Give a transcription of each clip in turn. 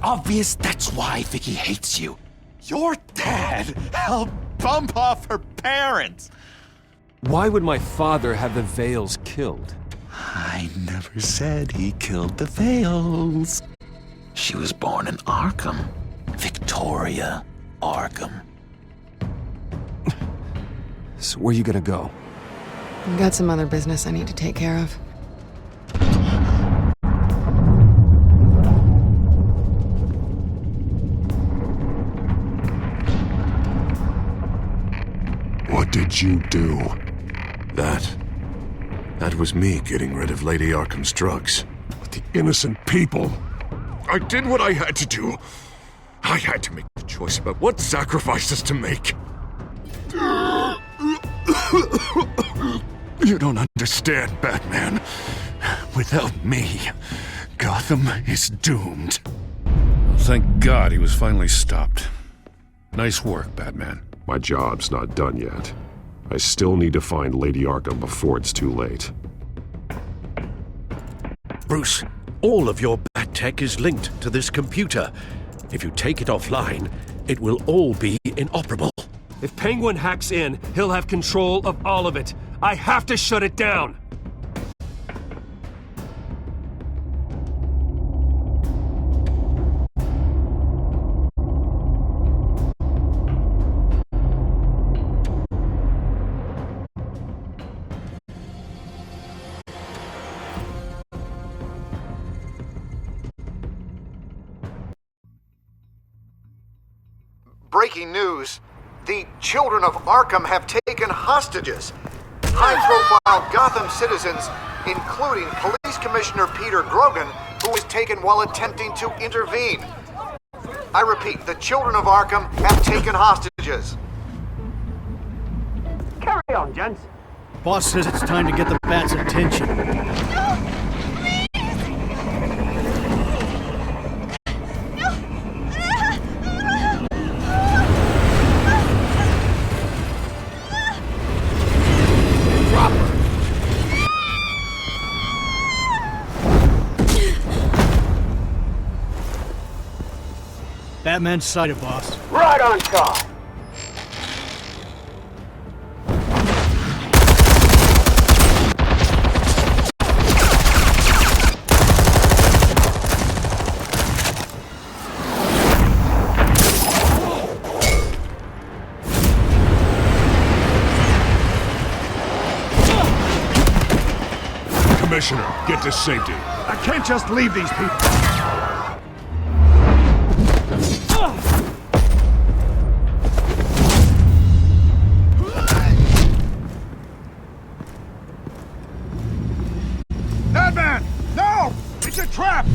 obvious that's why Vicky hates you. Your dad helped bump off her parents! Why would my father have the Vales killed? I never said he killed the Vales. She was born in Arkham. Victoria Arkham. So where you gonna go? I've got some other business I need to take care of. What did you do? That was me getting rid of Lady Arkham's drugs. But the innocent people. I did what I had to do. I had to make the choice about what sacrifices to make. You don't understand, Batman. Without me, Gotham is doomed. Thank God he was finally stopped. Nice work, Batman. My job's not done yet. I still need to find Lady Arkham before it's too late. Bruce, all of your bat tech is linked to this computer. If you take it offline, it will all be inoperable. If Penguin hacks in, he'll have control of all of it. I have to shut it down! Breaking news. The children of Arkham have taken hostages. High-profile Gotham citizens, including Police Commissioner Peter Grogan, who was taken while attempting to intervene. I repeat, the children of Arkham have taken hostages. Carry on, gents. Boss says it's time to get the Bat's attention. Batman sighted, boss. Right on top. Commissioner, get to safety. I can't just leave these people. Batman! No! It's a trap!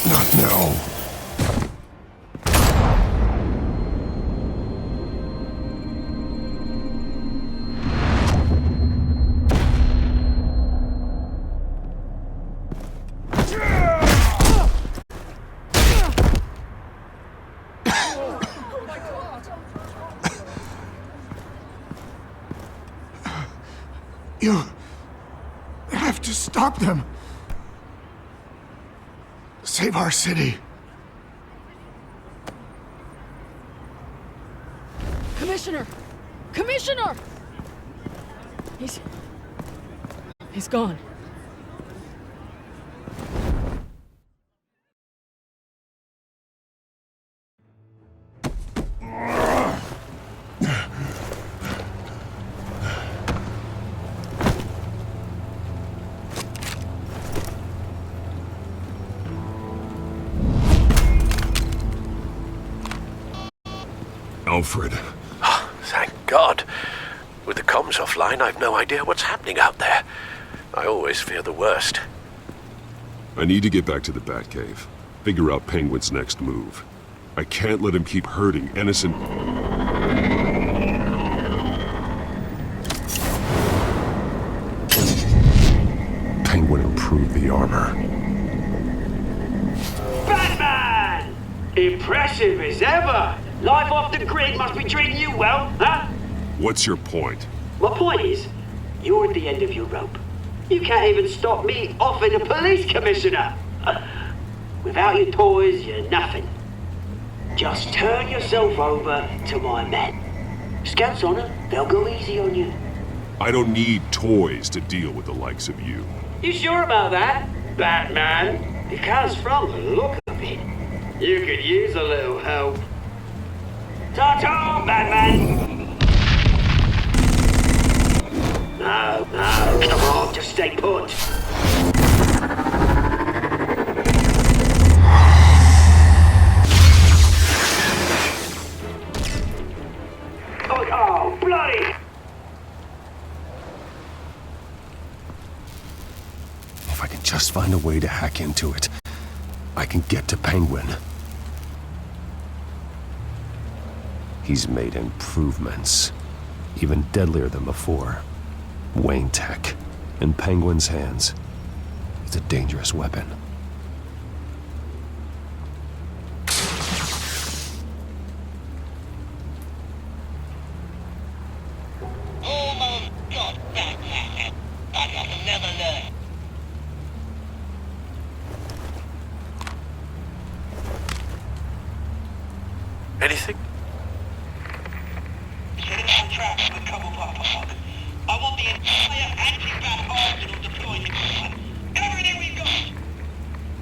Not now. You have to stop them. Save our city. Commissioner! Commissioner! He's gone. Alfred. Thank God. With the comms offline, I've no idea what's happening out there. I always fear the worst. I need to get back to the Batcave. figure out Penguin's next move. I can't let him keep hurting innocent... Penguin improved the armor. Batman! Impressive as ever. Life off the grid must be treating you well, huh? What's your point? My point is, you're at the end of your rope. You can't even stop me offing a police commissioner. Without your toys, you're nothing. Just turn yourself over to my men. Scouts on them, they'll go easy on you. I don't need toys to deal with the likes of you. You sure about that, Batman? Because from the look of it, you could use a little help. Ta-ta, Batman! No, come on, just stay put. Oh, bloody! If I can just find a way to hack into it, I can get to Penguin. He's made improvements, even deadlier than before. Wayne Tech, in Penguin's hands, it's a dangerous weapon. Almost got that, but I'll never learn. Anything? Citizen traps with Cobblepot Park. I want the entire anti-bat arsenal deployed in this one. Everything we've got.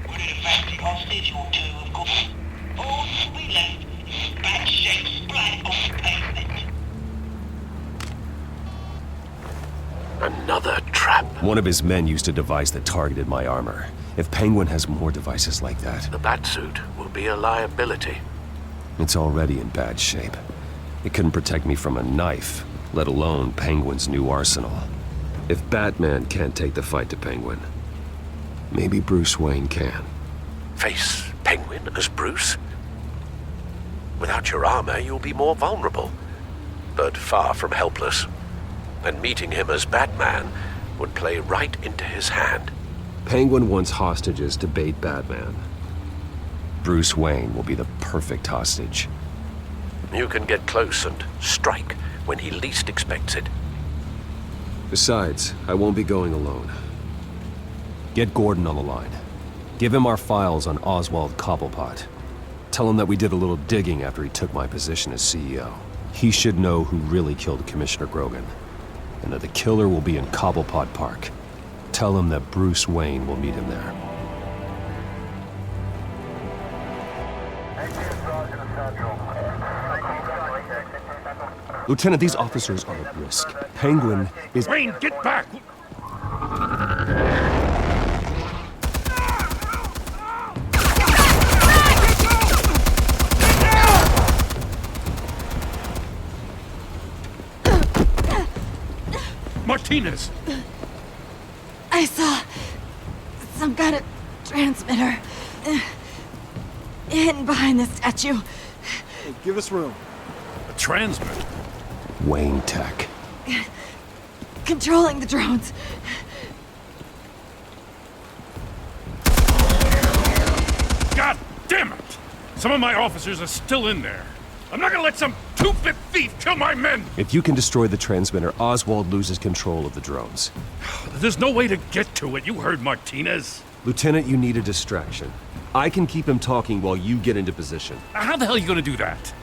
We need a fancy hostage or two, of course. All that'll be left is a bad shape splat on the pavement. Another trap. One of his men used a device that targeted my armor. If Penguin has more devices like that... The Batsuit will be a liability. It's already in bad shape. It couldn't protect me from a knife, let alone Penguin's new arsenal. If Batman can't take the fight to Penguin, maybe Bruce Wayne can. Face Penguin as Bruce? Without your armor, you'll be more vulnerable, but far from helpless. And meeting him as Batman would play right into his hand. Penguin wants hostages to bait Batman. Bruce Wayne will be the perfect hostage. You can get close and strike when he least expects it. Besides, I won't be going alone. Get Gordon on the line. Give him our files on Oswald Cobblepot. Tell him that we did a little digging after he took my position as CEO. He should know who really killed Commissioner Grogan, and that the killer will be in Cobblepot Park. Tell him that Bruce Wayne will meet him there. Lieutenant, these officers are at risk. Penguin is... Wayne, get back! Martinez! I saw some kind of transmitter hidden behind the statue. Hey, give us room. A transmitter? Wayne Tech. Controlling the drones. God damn it! Some of my officers are still in there. I'm not gonna let some two-bit thief kill my men! If you can destroy the transmitter, Oswald loses control of the drones. There's no way to get to it. You heard Martinez. Lieutenant, you need a distraction. I can keep him talking while you get into position. How the hell are you gonna do that?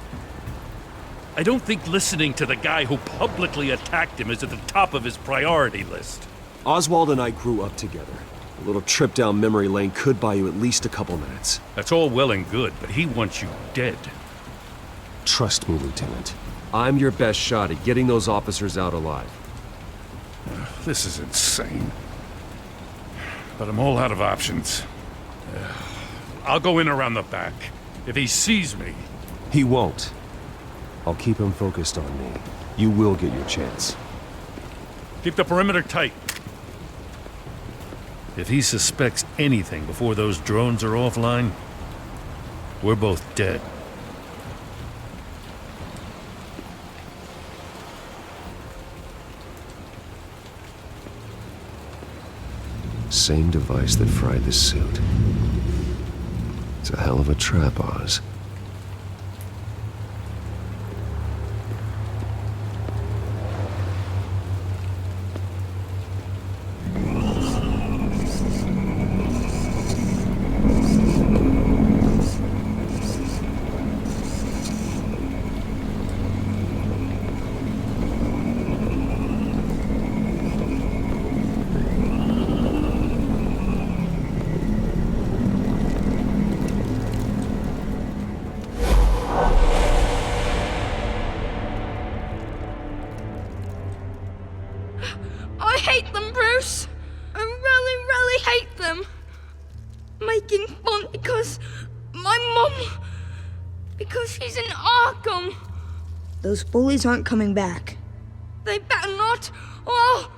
I don't think listening to the guy who publicly attacked him is at the top of his priority list. Oswald and I grew up together. A little trip down memory lane could buy you at least a couple minutes. That's all well and good, but he wants you dead. Trust me, Lieutenant. I'm your best shot at getting those officers out alive. This is insane. But I'm all out of options. I'll go in around the back. If he sees me... He won't. I'll keep him focused on me. You will get your chance. Keep the perimeter tight. If he suspects anything before those drones are offline, we're both dead. Same device that fried the suit. It's a hell of a trap, Oz. I hate them, Bruce. I really, really hate them. Making fun because my mum... because she's in Arkham. Those bullies aren't coming back. They better not. Oh!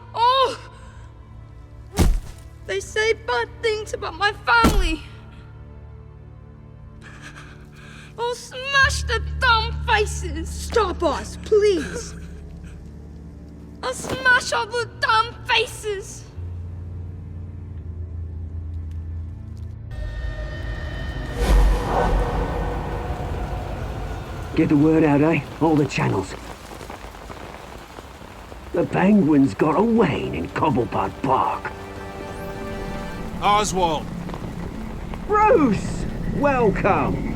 They say bad things about my family. I'll smash the dumb faces. Stop us, please. I'll smash all the dumb faces! Get the word out, eh? All the channels. The Penguin's got a Wayne in Cobblepot Park. Oswald! Bruce! Welcome!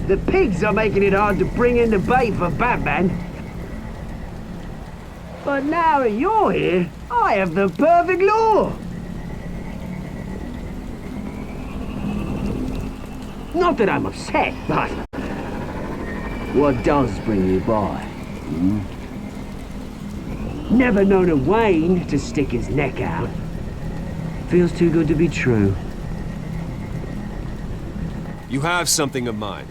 The pigs are making it hard to bring in the bait for Batman. But now that you're here, I have the perfect lure! Not that I'm upset, but... what does bring you by? Never known a Wayne to stick his neck out. Feels too good to be true. You have something of mine,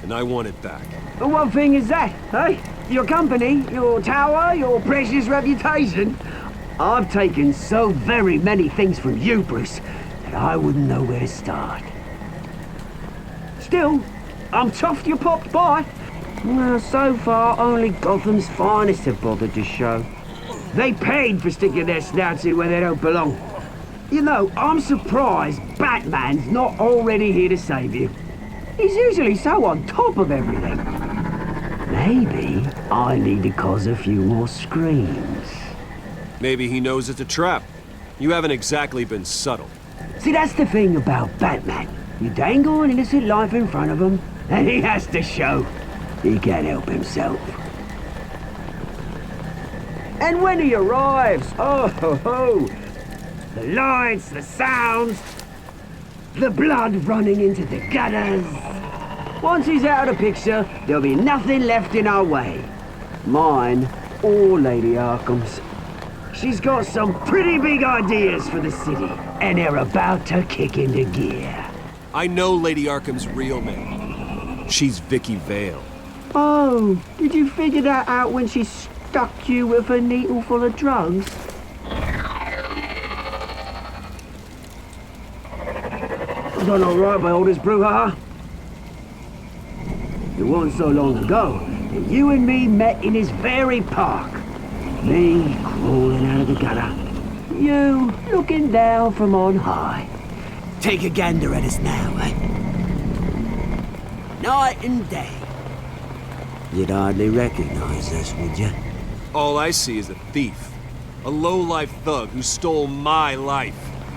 and I want it back. But what thing is that, eh? Your company, your tower, your precious reputation? I've taken so very many things from you, Bruce, that I wouldn't know where to start. Still, I'm chuffed you popped by. Well, so far, only Gotham's finest have bothered to show. They paid for sticking their snouts in where they don't belong. You know, I'm surprised Batman's not already here to save you. He's usually so on top of everything. Maybe I need to cause a few more screams. Maybe he knows it's a trap. You haven't exactly been subtle. See, that's the thing about Batman. You dangle an innocent life in front of him, and he has to show he can't help himself. And when he arrives, the lights, the sounds, the blood running into the gutters. Once he's out of the picture, there'll be nothing left in our way. Mine or Lady Arkham's. She's got some pretty big ideas for the city, and they're about to kick into gear. I know Lady Arkham's real name. She's Vicky Vale. Oh, did you figure that out when she stuck you with a needle full of drugs? Done all right by all this brouhaha. It wasn't so long ago that you and me met in this very park. Me crawling out of the gutter. You looking down from on high. Take a gander at us now, eh? Night and day. You'd hardly recognize us, would you? All I see is a thief. A low-life thug who stole my life.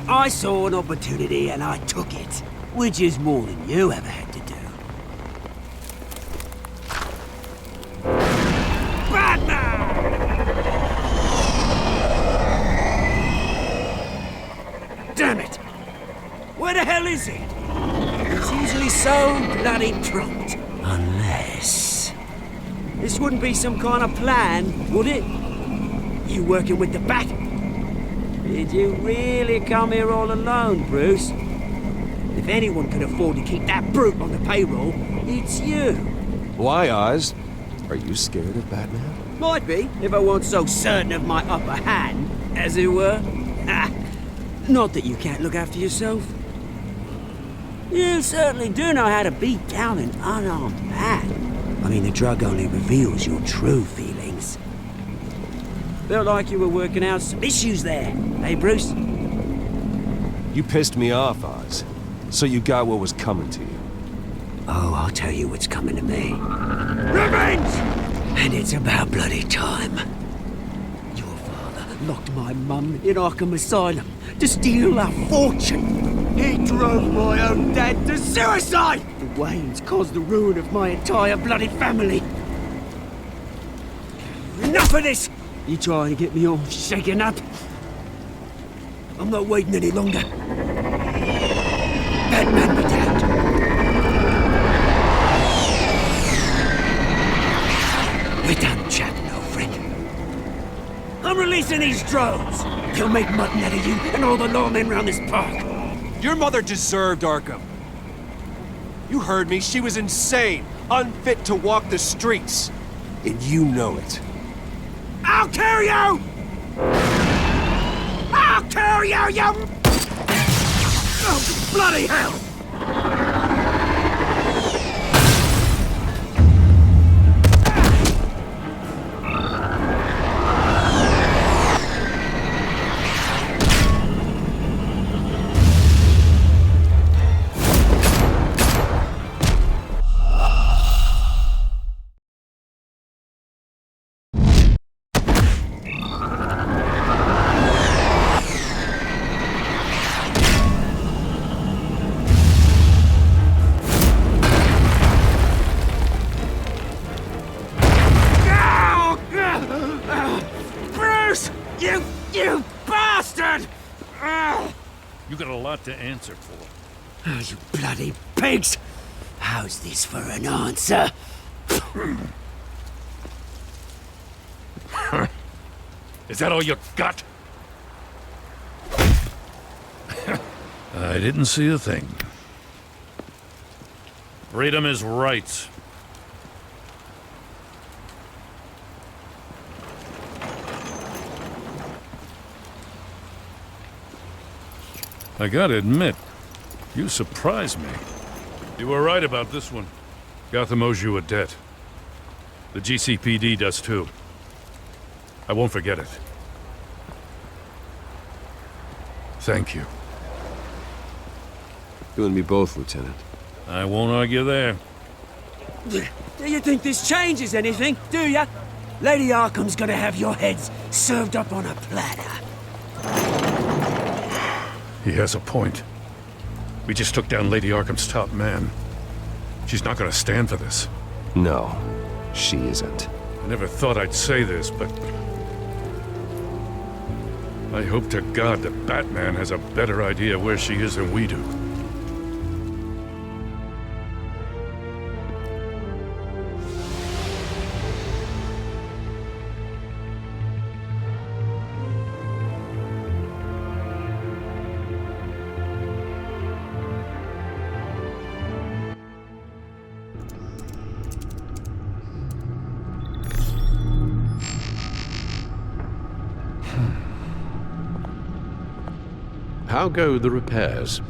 I saw an opportunity and I took it, which is more than you ever had to do. Batman! Damn it! Where the hell is it? It's usually so bloody prompt. Unless... this wouldn't be some kind of plan, would it? You working with the Bat? Did you really come here all alone, Bruce? If anyone could afford to keep that brute on the payroll, it's you. Why, Oz? Are you scared of Batman? Might be, if I weren't so certain of my upper hand, as it were. Not that you can't look after yourself. You certainly do know how to beat down an unarmed man. I mean, the drug only reveals your true feelings. Felt like you were working out some issues there, eh, Bruce? You pissed me off, Oz. So you got what was coming to you. Oh, I'll tell you what's coming to me. Revenge! And it's about bloody time. Your father locked my mum in Arkham Asylum to steal a fortune. He drove my own dad to suicide! The Waynes caused the ruin of my entire bloody family. Enough of this! You trying to get me all shaken up? I'm not waiting any longer. Batman be damned. We're done chatting, old friend. I'm releasing these drones. They'll make mutton out of you and all the lawmen around this park. Your mother deserved Arkham. You heard me. She was insane, unfit to walk the streets. And you know it. I'll kill you! I'll kill you, you... Oh, bloody hell! You bastard! You got a lot to answer for. Oh, you bloody pigs! How's this for an answer? Is that all you got? I didn't see a thing. Freedom is right. I gotta admit, you surprised me. You were right about this one. Gotham owes you a debt. The GCPD does too. I won't forget it. Thank you. You and me both, Lieutenant. I won't argue there. Do you think this changes anything, do ya? Lady Arkham's gonna have your heads served up on a platter. He has a point. We just took down Lady Arkham's top man. She's not gonna stand for this. No, she isn't. I never thought I'd say this, but... I hope to God that Batman has a better idea where she is than we do. How go the repairs?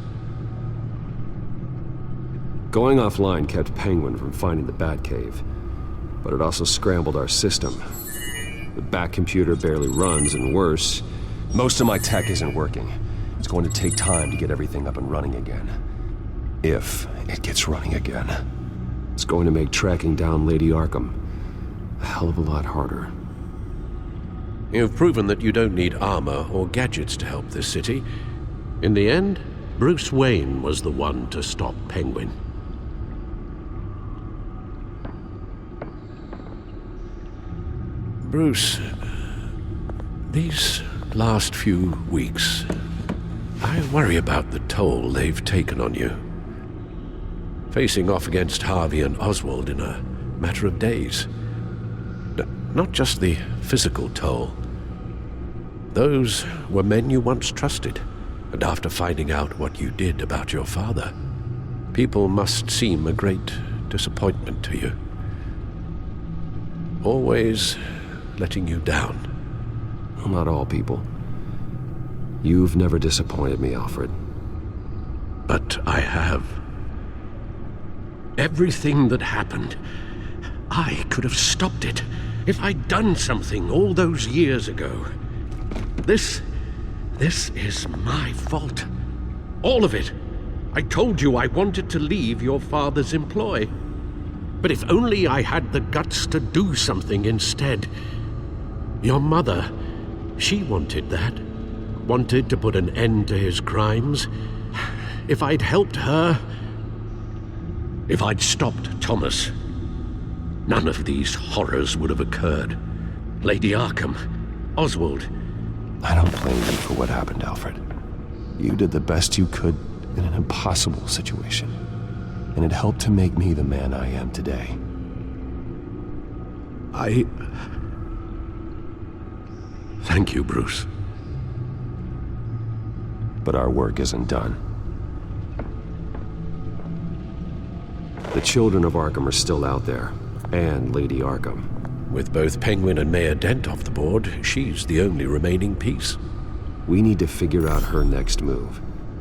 Going offline kept Penguin from finding the Batcave, but it also scrambled our system. The Bat computer barely runs, and worse, most of my tech isn't working. It's going to take time to get everything up and running again. If it gets running again. It's going to make tracking down Lady Arkham a hell of a lot harder. You've proven that you don't need armor or gadgets to help this city. In the end, Bruce Wayne was the one to stop Penguin. Bruce, these last few weeks, I worry about the toll they've taken on you. Facing off against Harvey and Oswald in a matter of days. Not just the physical toll. Those were men you once trusted. And after finding out what you did about your father, people must seem a great disappointment to you. Always letting you down. Well, not all people. You've never disappointed me, Alfred. But I have. Everything that happened, I could have stopped it if I'd done something all those years ago. This is my fault. All of it. I told you I wanted to leave your father's employ. But if only I had the guts to do something instead. Your mother, she wanted that. Wanted to put an end to his crimes. If I'd helped her, if I'd stopped Thomas, none of these horrors would have occurred. Lady Arkham, Oswald. I don't blame you for what happened, Alfred. You did the best you could in an impossible situation, and it helped to make me the man I am today. Thank you, Bruce. But our work isn't done. The children of Arkham are still out there, and Lady Arkham. With both Penguin and Mayor Dent off the board, she's the only remaining piece. We need to figure out her next move.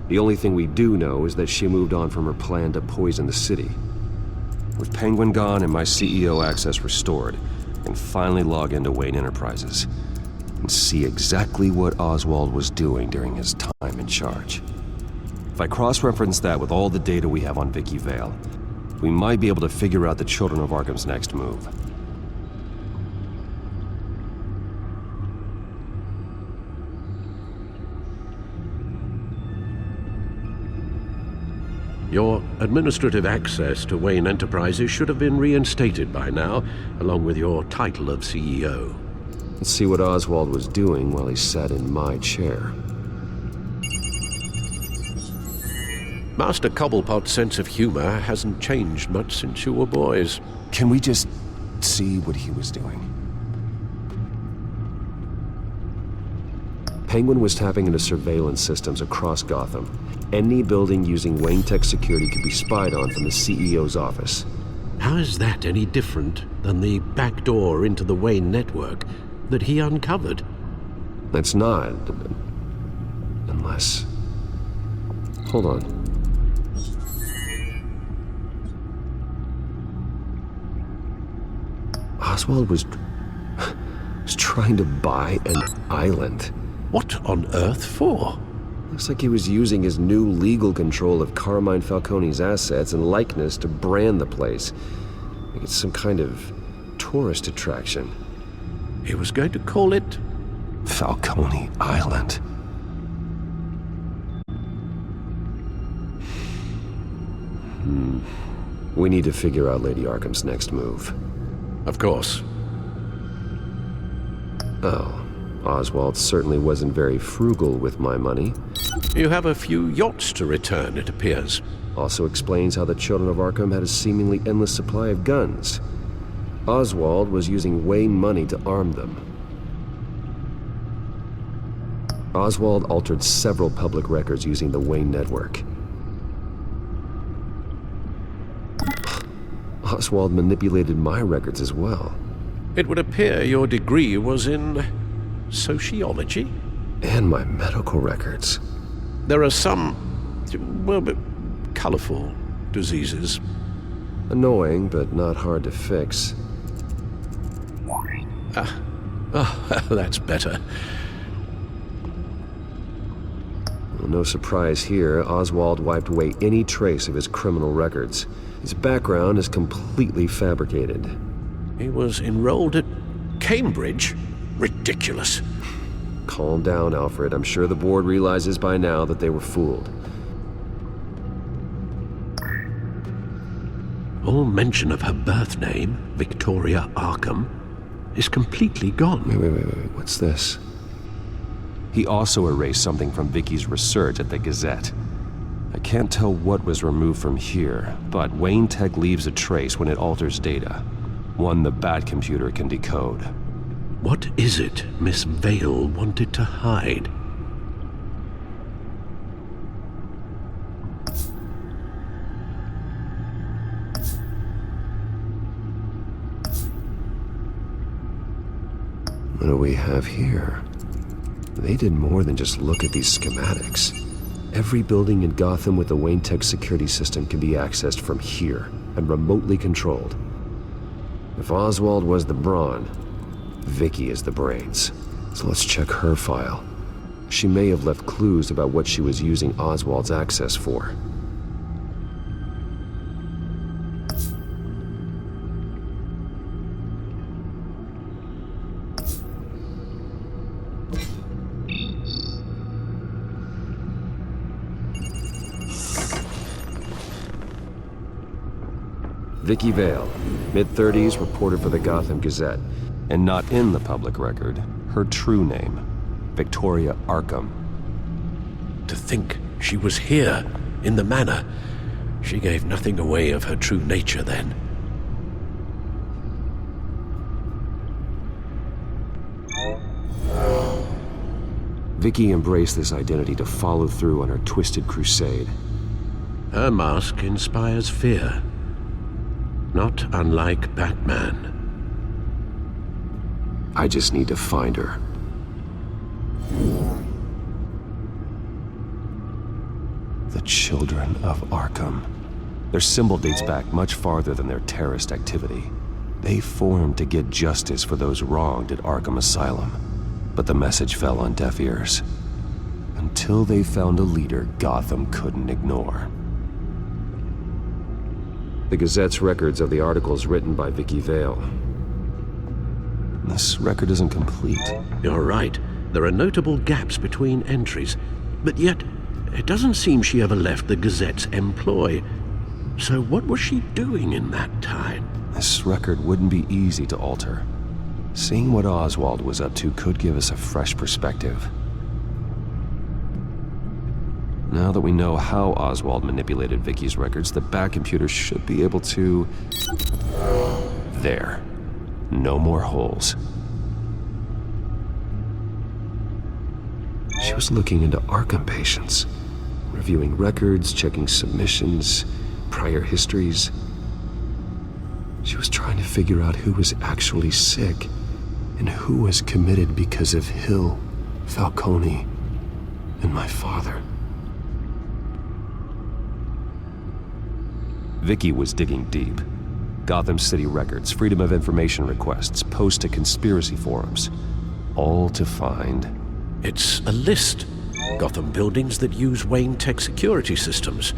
The only thing we do know is that she moved on from her plan to poison the city. With Penguin gone and my CEO access restored, I can finally log into Wayne Enterprises and see exactly what Oswald was doing during his time in charge. If I cross-reference that with all the data we have on Vicky Vale, we might be able to figure out the Children of Arkham's next move. Your administrative access to Wayne Enterprises should have been reinstated by now, along with your title of CEO. Let's see what Oswald was doing while he sat in my chair. Master Cobblepot's sense of humor hasn't changed much since you were boys. Can we just see what he was doing? Penguin was tapping into surveillance systems across Gotham. Any building using Wayne Tech security could be spied on from the CEO's office. How is that any different than the back door into the Wayne network that he uncovered? That's not. Unless... Hold on. Oswald was trying to buy an island. What on earth for? Looks like he was using his new legal control of Carmine Falcone's assets and likeness to brand the place. Like it's some kind of tourist attraction. He was going to call it... Falcone Island. We need to figure out Lady Arkham's next move. Of course. Oh. Oswald certainly wasn't very frugal with my money. You have a few yachts to return, it appears. Also explains how the Children of Arkham had a seemingly endless supply of guns. Oswald was using Wayne money to arm them. Oswald altered several public records using the Wayne network. Oswald manipulated my records as well. It would appear your degree was in... sociology? And my medical records. There are some, well, colorful diseases. Annoying, but not hard to fix. That's better. Well, no surprise here, Oswald wiped away any trace of his criminal records. His background is completely fabricated. He was enrolled at Cambridge? Ridiculous. Calm down, Alfred. I'm sure the board realizes by now that they were fooled. All mention of her birth name, Victoria Arkham, is completely gone. Wait. What's this? He also erased something from Vicky's research at the Gazette. I can't tell what was removed from here, but Wayne Tech leaves a trace when it alters data. One the Bat computer can decode. What is it Miss Vale wanted to hide? What do we have here? They did more than just look at these schematics. Every building in Gotham with the Wayne Tech security system can be accessed from here. and remotely controlled. If Oswald was the brawn, Vicky is the brains. So let's check her file. She may have left clues about what she was using Oswald's access for. Vicky Vale, mid-30s, reporter for the Gotham Gazette. And not in the public record, her true name, Victoria Arkham. To think she was here, in the manor. She gave nothing away of her true nature then. Vicky embraced this identity to follow through on her twisted crusade. Her mask inspires fear. Not unlike Batman. I just need to find her. The Children of Arkham. Their symbol dates back much farther than their terrorist activity. They formed to get justice for those wronged at Arkham Asylum. But the message fell on deaf ears. Until they found a leader Gotham couldn't ignore. The Gazette's records of the articles written by Vicky Vale. This record isn't complete. You're right. There are notable gaps between entries. But yet, it doesn't seem she ever left the Gazette's employ. So what was she doing in that time? This record wouldn't be easy to alter. Seeing what Oswald was up to could give us a fresh perspective. Now that we know how Oswald manipulated Vicky's records, the Bat computer should be able to... There. No more holes. She was looking into Arkham patients, reviewing records, checking submissions, prior histories. She was trying to figure out who was actually sick and who was committed because of Hill, Falcone, and my father. Vicky was digging deep. Gotham City records, Freedom of Information requests, posts to conspiracy forums. All to find... It's a list. Gotham buildings that use Wayne Tech security systems.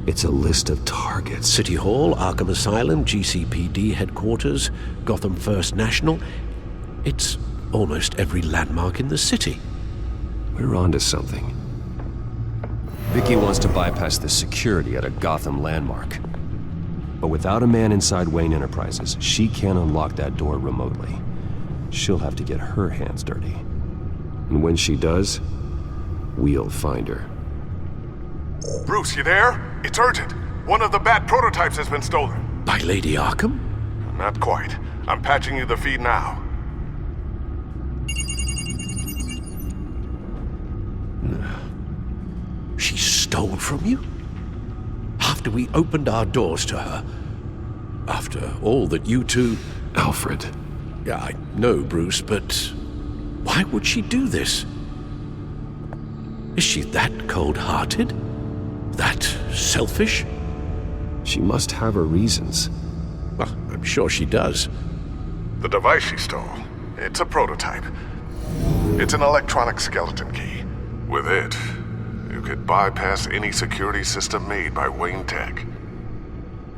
It's a list of targets. City Hall, Arkham Asylum, GCPD headquarters, Gotham First National. It's almost every landmark in the city. We're onto something. Vicky wants to bypass the security at a Gotham landmark. But without a man inside Wayne Enterprises, she can't unlock that door remotely. She'll have to get her hands dirty. And when she does, we'll find her. Bruce, you there? It's urgent. One of the Bat prototypes has been stolen. By Lady Arkham? Not quite. I'm patching you the feed now. She stole from you? After we opened our doors to her? After all that you two... Alfred. Yeah, I know, Bruce, but... why would she do this? Is she that cold-hearted? That selfish? She must have her reasons. Well, I'm sure she does. The device she stole, it's a prototype. It's an electronic skeleton key. With it, you could bypass any security system made by Wayne Tech.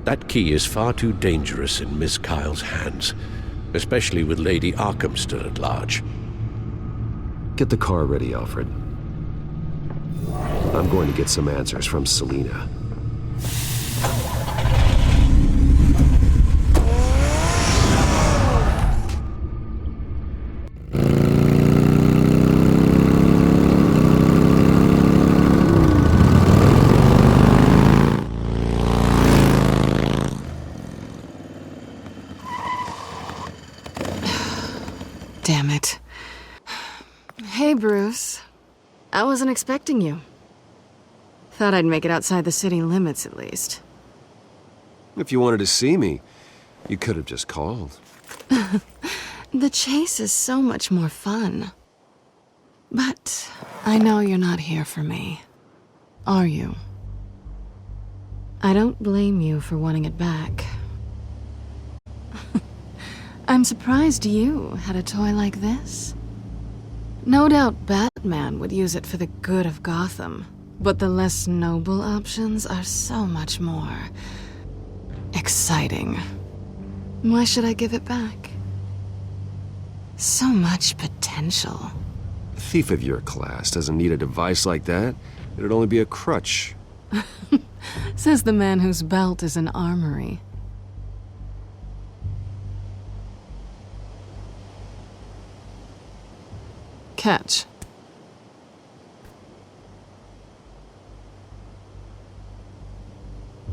That key is far too dangerous in Miss Kyle's hands, especially with Lady Arkham still at large. Get the car ready, Alfred. I'm going to get some answers from Selina. Damn it. Hey, Bruce. I wasn't expecting you. Thought I'd make it outside the city limits, at least. If you wanted to see me, you could have just called. The chase is so much more fun. But I know you're not here for me. Are you? I don't blame you for wanting it back. I'm surprised you had a toy like this. No doubt Batman would use it for the good of Gotham, but the less noble options are so much more exciting. Why should I give it back? So much potential. A thief of your class doesn't need a device like that. It'd only be a crutch. Says the man whose belt is an armory. Catch.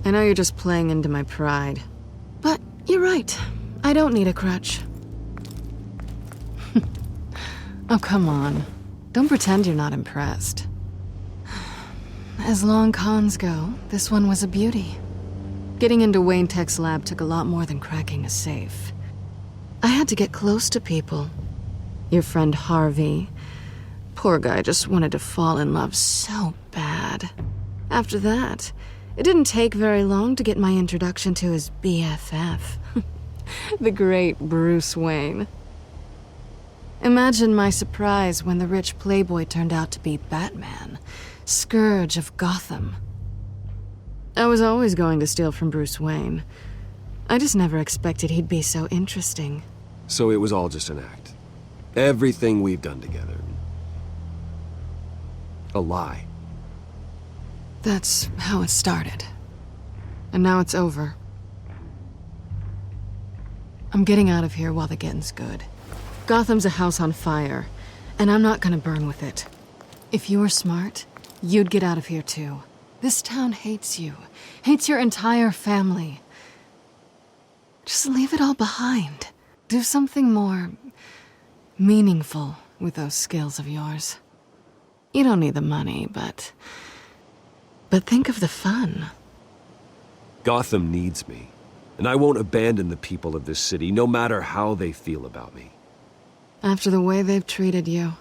I know you're just playing into my pride, but you're right. I don't need a crutch. Oh, come on. Don't pretend you're not impressed. As long cons go, this one was a beauty. Getting into Wayne Tech's lab took a lot more than cracking a safe. I had to get close to people. Your friend Harvey. Poor guy just wanted to fall in love so bad. After that, it didn't take very long to get my introduction to his BFF. The great Bruce Wayne. Imagine my surprise when the rich playboy turned out to be Batman, Scourge of Gotham. I was always going to steal from Bruce Wayne. I just never expected he'd be so interesting. So it was all just an act. Everything we've done together. A lie. That's how it started. And now it's over. I'm getting out of here while the getting's good. Gotham's a house on fire, and I'm not gonna burn with it. If you were smart, you'd get out of here too. This town hates you, hates your entire family. Just leave it all behind. Do something more meaningful with those skills of yours. You don't need the money, but think of the fun. Gotham needs me, and I won't abandon the people of this city, no matter how they feel about me. After the way they've treated you,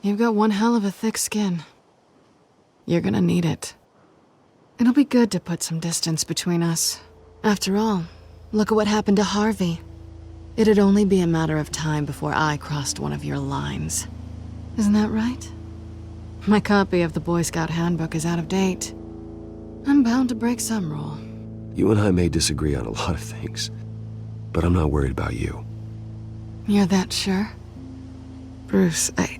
you've got one hell of a thick skin. You're gonna need it. It'll be good to put some distance between us. After all, look at what happened to Harvey. It'd only be a matter of time before I crossed one of your lines. Isn't that right? My copy of the Boy Scout Handbook is out of date. I'm bound to break some rule. You and I may disagree on a lot of things, but I'm not worried about you. You're that sure? Bruce, I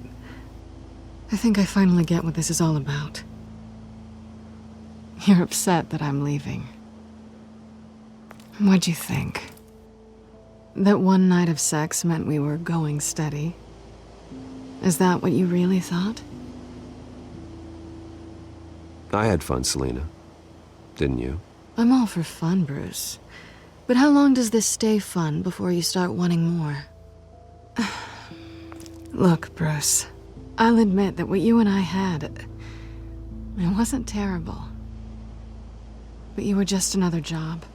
think I finally get what this is all about. You're upset that I'm leaving. What'd you think? That one night of sex meant we were going steady? Is that what you really thought? I had fun, Selena. Didn't you? I'm all for fun, Bruce. But how long does this stay fun before you start wanting more? Look, Bruce, I'll admit that what you and I had, it wasn't terrible. But you were just another job.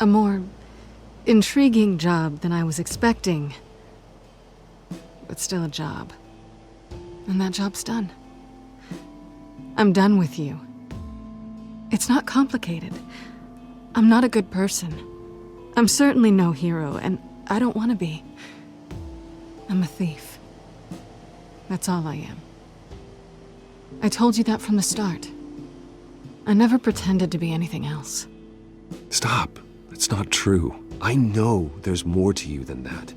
A more intriguing job than I was expecting. But still a job. And that job's done. I'm done with you. It's not complicated. I'm not a good person. I'm certainly no hero, and I don't want to be. I'm a thief. That's all I am. I told you that from the start. I never pretended to be anything else. Stop. That's not true. I know there's more to you than that.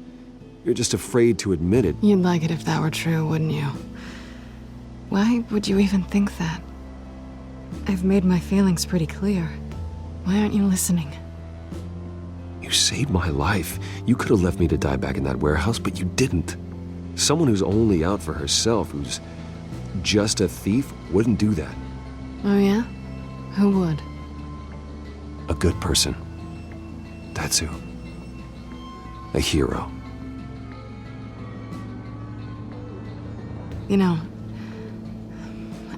You're just afraid to admit it. You'd like it if that were true, wouldn't you? Why would you even think that? I've made my feelings pretty clear. Why aren't you listening? You saved my life. You could have left me to die back in that warehouse, but you didn't. Someone who's only out for herself, who's just a thief, wouldn't do that. Oh yeah? Who would? A good person. That's who. A hero. You know,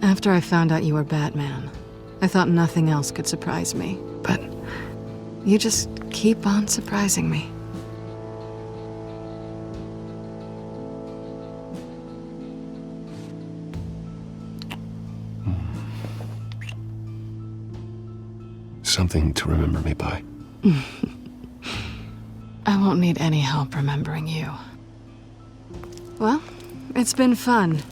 after I found out you were Batman, I thought nothing else could surprise me. But you just keep on surprising me. Something to remember me by. I won't need any help remembering you. Well, it's been fun.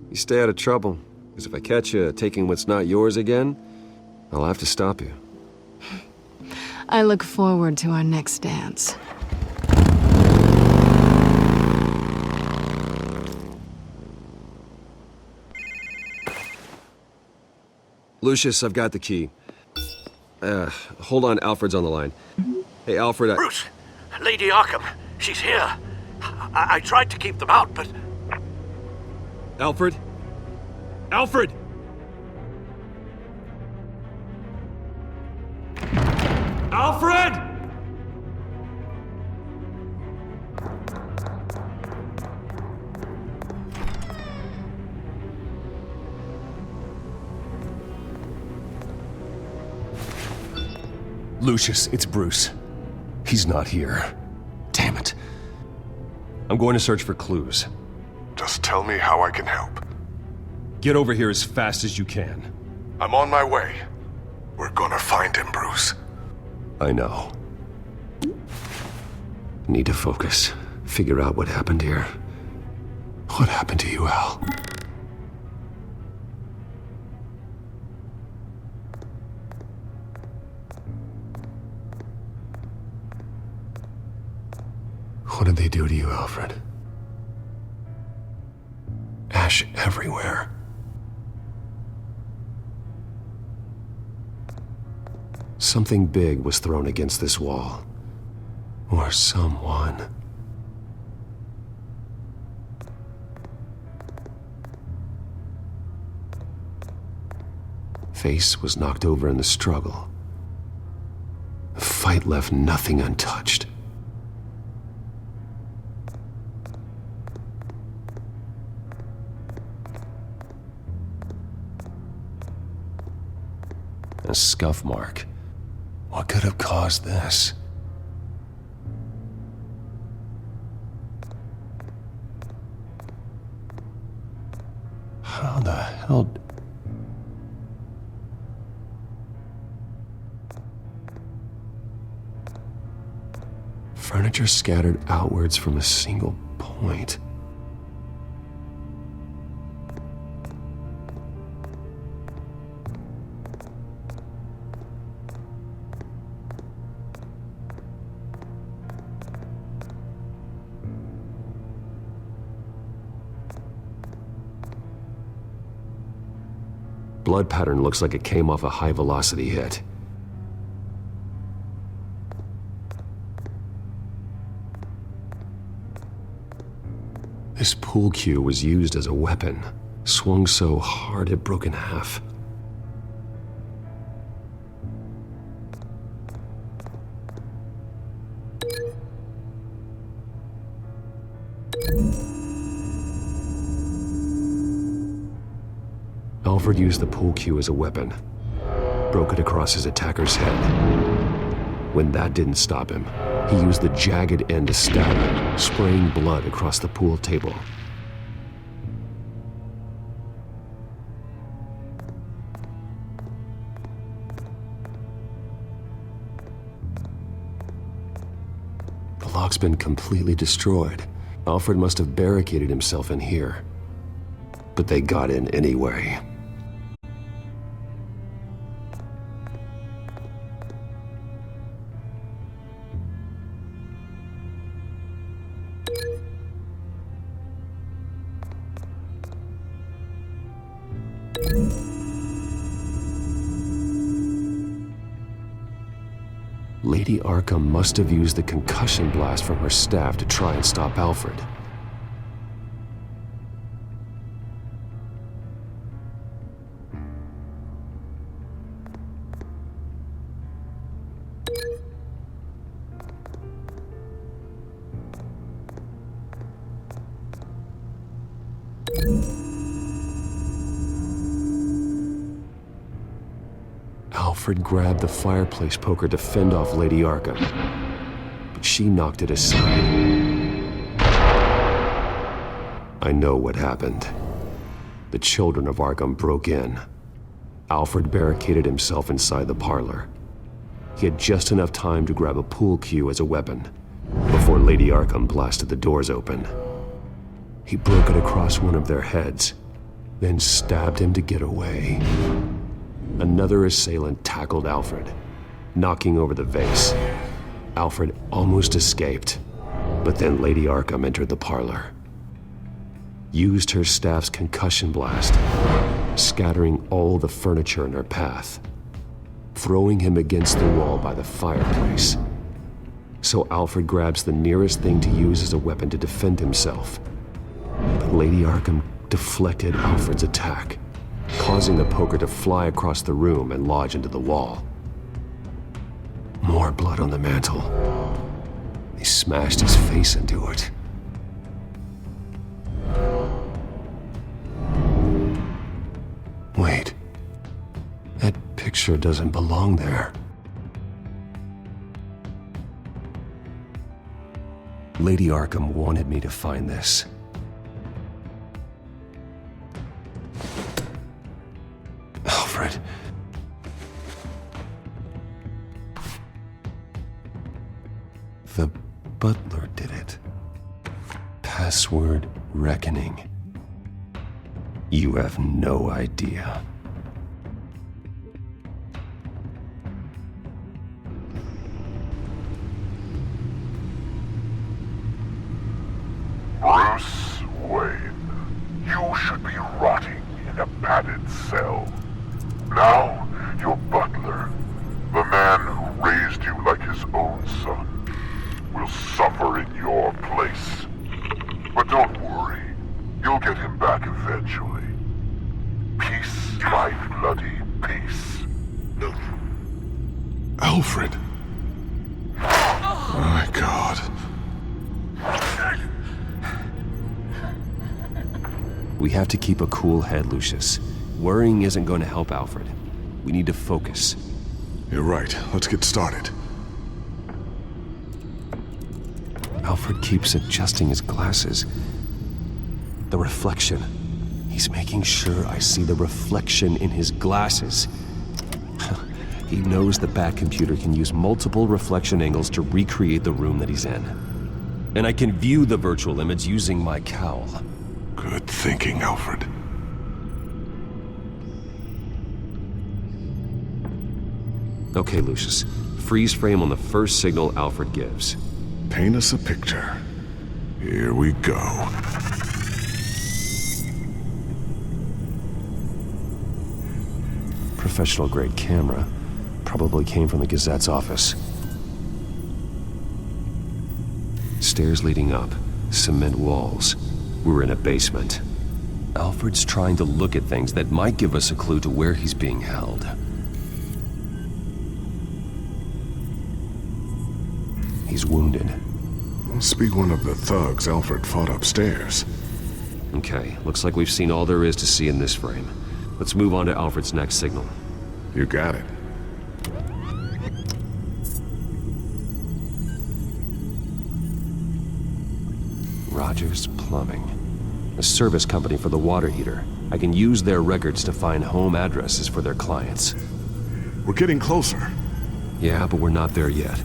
You stay out of trouble, because if I catch you taking what's not yours again, I'll have to stop you. I look forward to our next dance. Lucius, I've got the key. Hold on, Alfred's on the line. Hey, Alfred, Bruce, Lady Arkham, she's here. I tried to keep them out, but... Alfred? Alfred! Alfred! Lucius, it's Bruce. He's not here. Damn it. I'm going to search for clues. Just tell me how I can help. Get over here as fast as you can. I'm on my way. We're gonna find him, Bruce. I know. Need to focus. Figure out what happened here. What happened to you, Al? What did they do to you, Alfred? Ash everywhere. Something big was thrown against this wall. Or someone. Face was knocked over in the struggle. The fight left nothing untouched. A scuff mark. What could have caused this? How the hell... Furniture scattered outwards from a single point. Blood pattern looks like it came off a high-velocity hit. This pool cue was used as a weapon, swung so hard it broke in half. Alfred used the pool cue as a weapon, broke it across his attacker's head. When that didn't stop him, he used the jagged end to stab him, spraying blood across the pool table. The lock's been completely destroyed. Alfred must have barricaded himself in here. But they got in anyway. Lady Arkham must have used the concussion blast from her staff to try and stop Alfred. Alfred grabbed the fireplace poker to fend off Lady Arkham, but she knocked it aside. I know what happened. The children of Arkham broke in. Alfred barricaded himself inside the parlor. He had just enough time to grab a pool cue as a weapon before Lady Arkham blasted the doors open. He broke it across one of their heads, then stabbed him to get away. Another assailant tackled Alfred, knocking over the vase. Alfred almost escaped, but then Lady Arkham entered the parlor. Used her staff's concussion blast, scattering all the furniture in her path, throwing him against the wall by the fireplace. So Alfred grabs the nearest thing to use as a weapon to defend himself. But Lady Arkham deflected Alfred's attack, causing the poker to fly across the room and lodge into the wall. More blood on the mantel. They smashed his face into it. Wait. That picture doesn't belong there. Lady Arkham wanted me to find this. Alfred. The butler did it. Password reckoning. You have no idea. Bruce Wayne, you should be rotting in a padded cell. Now, your butler, the man who raised you like his own son, will suffer in your place. But don't worry, you'll get him back eventually. Peace, my bloody peace. Alfred. My God. We have to keep a cool head, Lucius. Worrying isn't going to help Alfred. We need to focus. You're right. Let's get started. Alfred keeps adjusting his glasses. The reflection. He's making sure I see the reflection in his glasses. He knows the Batcomputer can use multiple reflection angles to recreate the room that he's in. And I can view the virtual image using my cowl. Good thinking, Alfred. Okay, Lucius. Freeze frame on the first signal Alfred gives. Paint us a picture. Here we go. Professional-grade camera. Probably came from the Gazette's office. Stairs leading up. Cement walls. We're in a basement. Alfred's trying to look at things that might give us a clue to where he's being held. He's wounded. Must be one of the thugs Alfred fought upstairs. Okay, looks like we've seen all there is to see in this frame. Let's move on to Alfred's next signal. You got it. Rogers Plumbing. A service company for the water heater. I can use their records to find home addresses for their clients. We're getting closer. Yeah, but we're not there yet.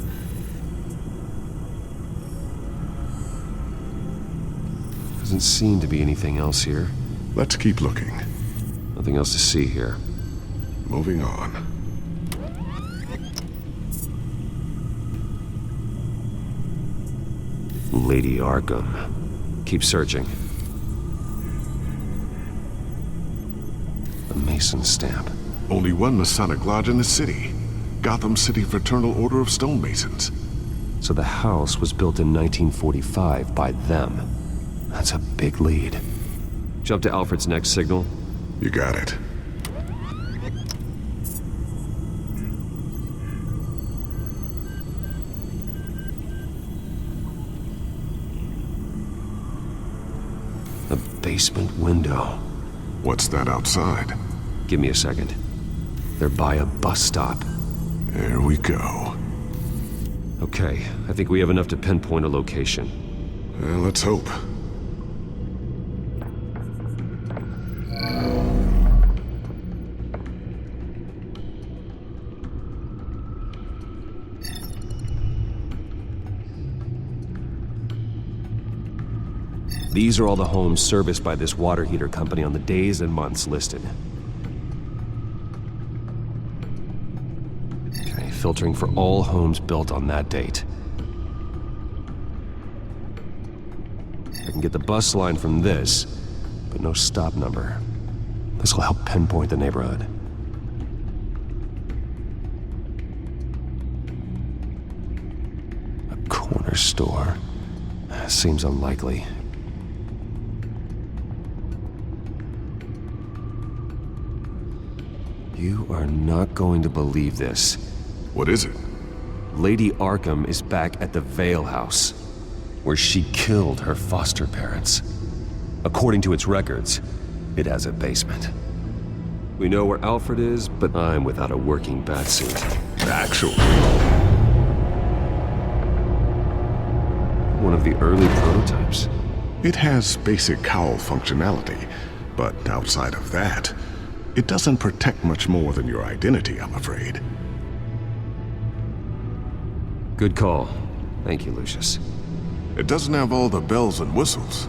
Doesn't seem to be anything else here. Let's keep looking. Nothing else to see here. Moving on. Lady Arkham. Keep searching. A Mason stamp. Only one Masonic lodge in the city. Gotham City Fraternal Order of Stonemasons. So the house was built in 1945 by them. That's a big lead. Jump to Alfred's next signal. You got it. The basement window. What's that outside? Give me a second. They're by a bus stop. There we go. Okay, I think we have enough to pinpoint a location. Let's hope. These are all the homes serviced by this water heater company on the days and months listed. Okay, filtering for all homes built on that date. I can get the bus line from this, but no stop number. This will help pinpoint the neighborhood. A corner store. Seems unlikely. You are not going to believe this. What is it? Lady Arkham is back at the Vale House, where she killed her foster parents. According to its records, it has a basement. We know where Alfred is, but I'm without a working batsuit. Actually, one of the early prototypes. it has basic cowl functionality, but outside of that, it doesn't protect much more than your identity, I'm afraid. Good call. Thank you, Lucius. It doesn't have all the bells and whistles,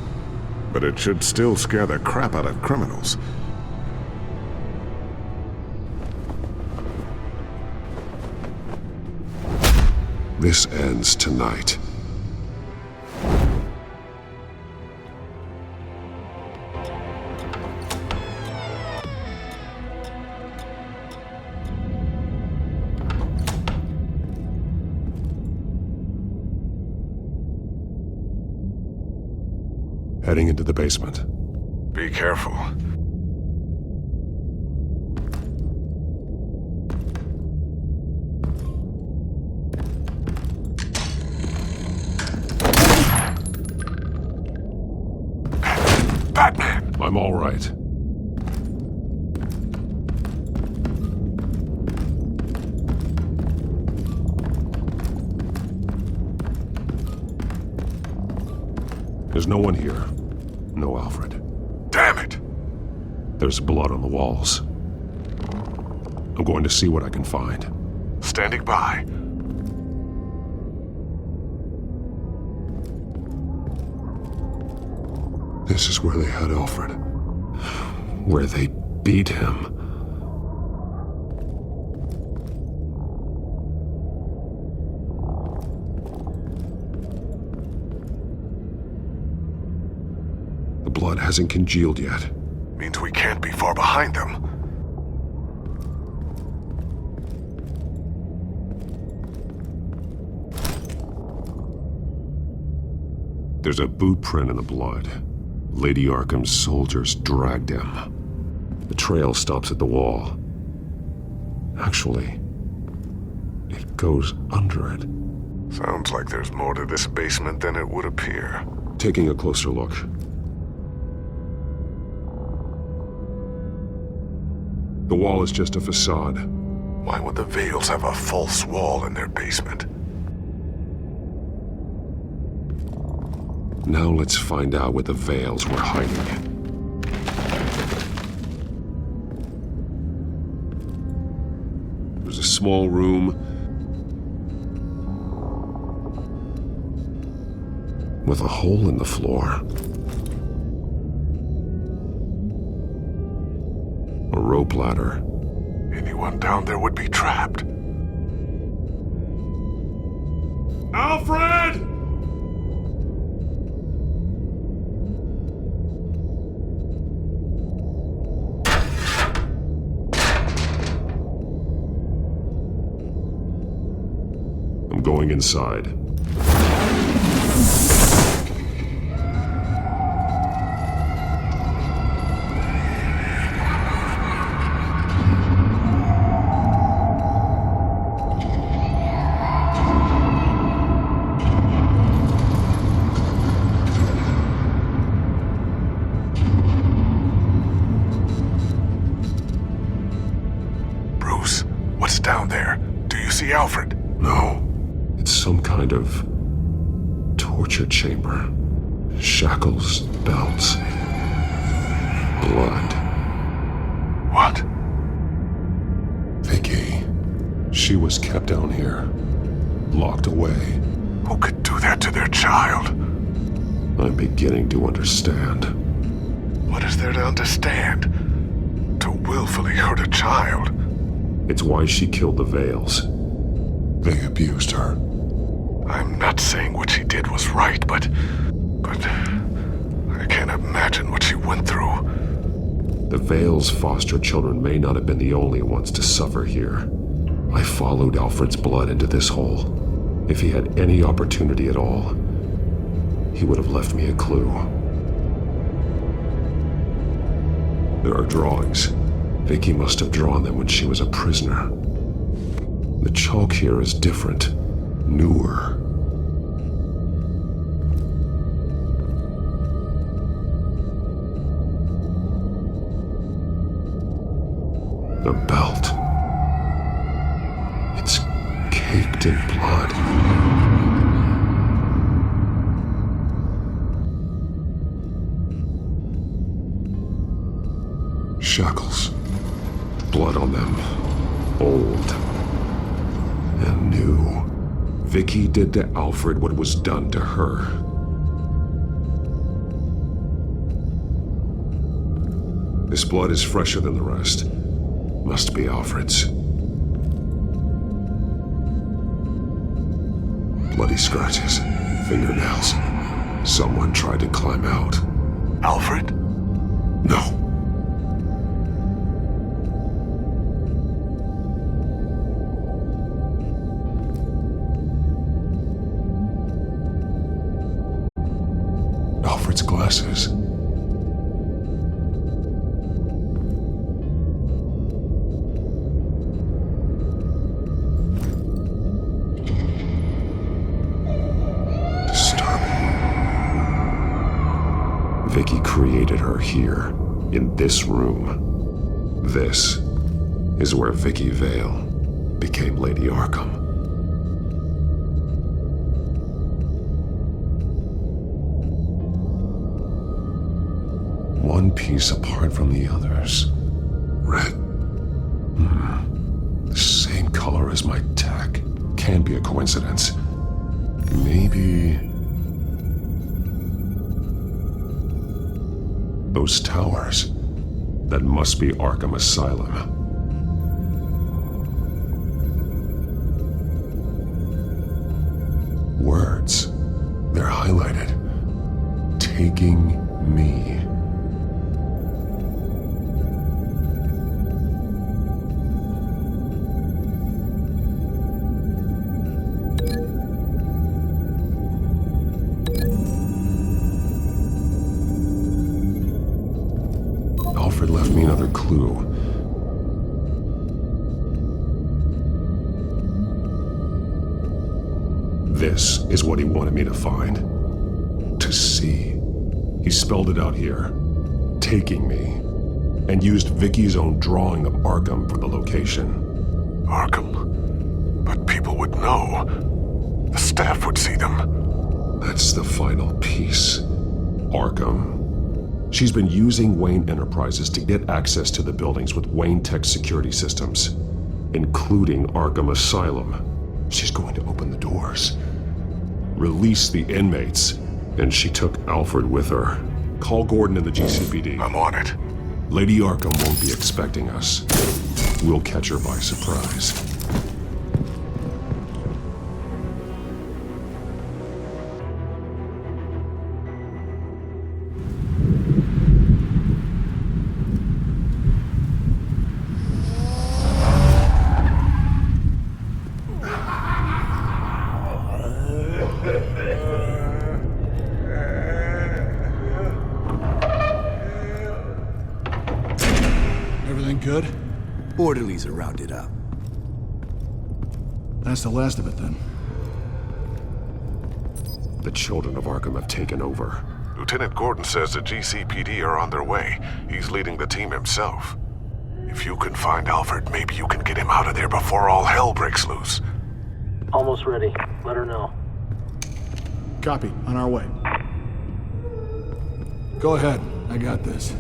but it should still scare the crap out of criminals. This ends tonight. Heading into the basement. Be careful. Batman! I'm all right. There's no one here. No Alfred. Damn it! There's blood on the walls. I'm going to see what I can find. Standing by. This is where they had Alfred. Where they beat him. The blood hasn't congealed yet. Means we can't be far behind them. There's a boot print in the blood. Lady Arkham's soldiers dragged him. The trail stops at the wall. Actually, it goes under it. Sounds like there's more to this basement than it would appear. Taking a closer look. The wall is just a facade. Why would the Vales have a false wall in their basement? Now let's find out what the Vales were hiding. There's a small room with a hole in the floor. A rope ladder. Anyone down there would be trapped. Alfred! I'm going inside. Bruce, what's down there? Do you see Alfred? No. It's some kind of torture chamber. Shackles, belts, blood. What? Vicky. She was kept down here, locked away. Who could do that to their child? I'm beginning to understand. What is there to understand? To willfully hurt a child? It's why she killed the Vales. They abused her. I'm not saying what she did was right, but I can't imagine what she went through. The Vales' foster children may not have been the only ones to suffer here. I followed Alfred's blood into this hole. If he had any opportunity at all, he would have left me a clue. There are drawings. Vicky must have drawn them when she was a prisoner. The chalk here is different, newer. The belt. It's caked in blood. Shackles. Blood on them. Old. And new. Vicky did to Alfred what was done to her. This blood is fresher than the rest. Must be Alfred's. Bloody scratches. Fingernails. Someone tried to climb out. Alfred? No. Alfred's glasses. Vicky created her here, in this room. This is where Vicky Vale became Lady Arkham. One piece apart from the others. Red. The same color as my tech. Can't be a coincidence. Maybe... those towers. That must be Arkham Asylum. Words. They're highlighted. Taking me. Alfred left me another clue. This is what he wanted me to find. To see. He spelled it out here. Taking me. And used Vicky's own drawing of Arkham for the location. Arkham? But people would know. The staff would see them. That's the final piece. Arkham. She's been using Wayne Enterprises to get access to the buildings with Wayne Tech security systems, including Arkham Asylum. She's going to open the doors, release the inmates, and she took Alfred with her. Call Gordon and the GCPD. I'm on it. Lady Arkham won't be expecting us. We'll catch her by surprise. Good? Orderlies are rounded up. That's the last of it, then. The children of Arkham have taken over. Lieutenant Gordon says the GCPD are on their way. He's leading the team himself. If you can find Alfred, maybe you can get him out of there before all hell breaks loose. Almost ready. Let her know. Copy. On our way. Go ahead. I got this.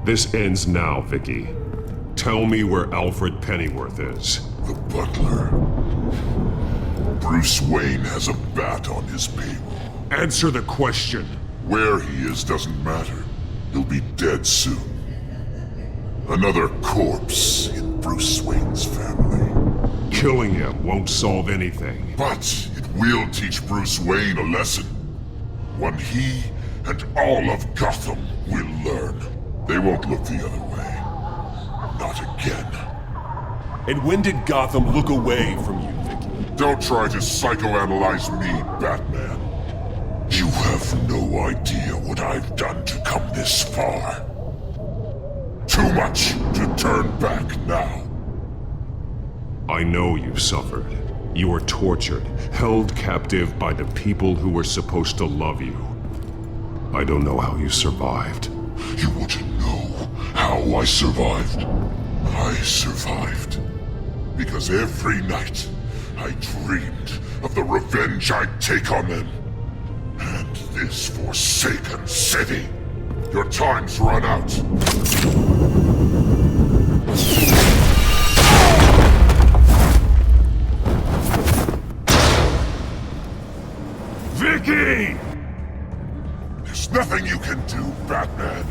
This ends now, Vicky. Tell me where Alfred Pennyworth is. The butler. Bruce Wayne has a bat on his payroll. Answer the question. Where he is doesn't matter. He'll be dead soon. Another corpse in Bruce Wayne's family. Killing him won't solve anything. But it will teach Bruce Wayne a lesson. One he and all of Gotham will learn. They won't look the other way. Not again. And when did Gotham look away from you, Vicky? Don't try to psychoanalyze me, Batman. You have no idea what I've done to come this far. Too much to turn back now. I know you suffered. You were tortured, held captive by the people who were supposed to love you. I don't know how you survived. You want to know how I survived? I survived because every night I dreamed of the revenge I'd take on them. And this forsaken city. Your time's run out. Vicky! There's nothing you can do, Batman.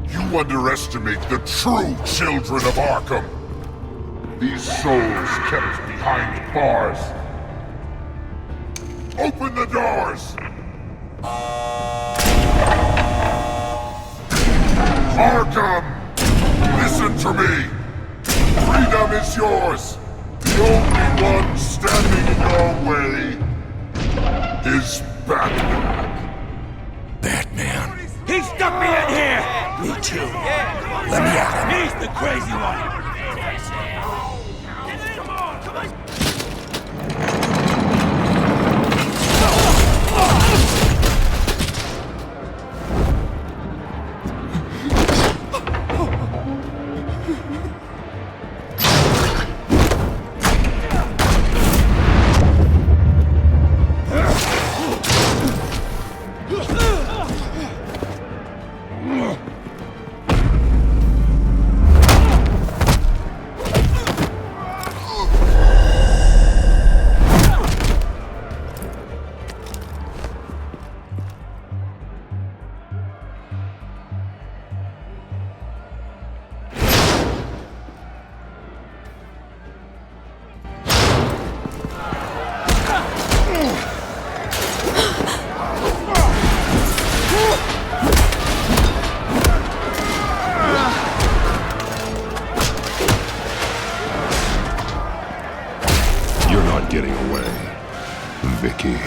You underestimate the true children of Arkham. These souls kept behind bars. Open the doors! Arkham! Listen to me! Freedom is yours! The only one standing in your way is Batman. Batman. He stuck me in here! Me too. Let me at him. He's the crazy one. Getting away, Vicky.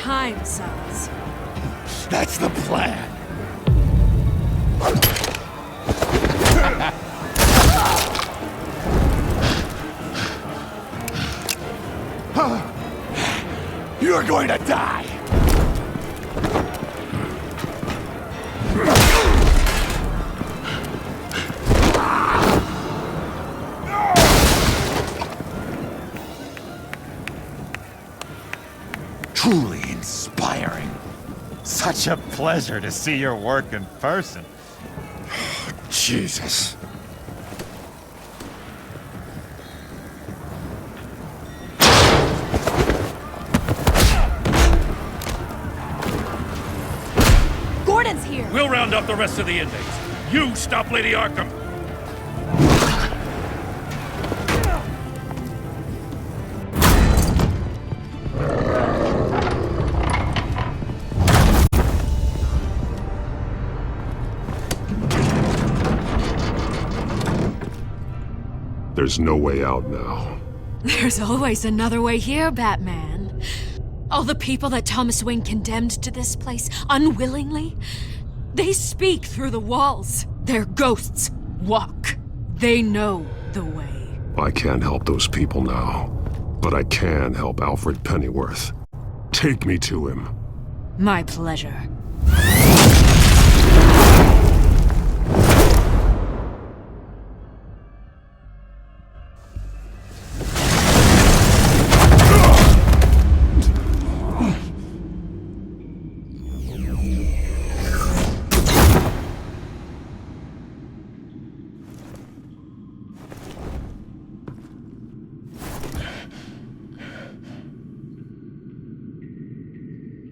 time, sons. That's the plan. You're going to die. Truly inspiring. Such a pleasure to see your work in person. Jesus. Gordon's here! We'll round up the rest of the inmates. You stop Lady Arkham! There's no way out now. There's always another way here, Batman. All the people that Thomas Wayne condemned to this place unwillingly, they speak through the walls. Their ghosts walk. They know the way. I can't help those people now, but I can help Alfred Pennyworth. Take me to him. My pleasure.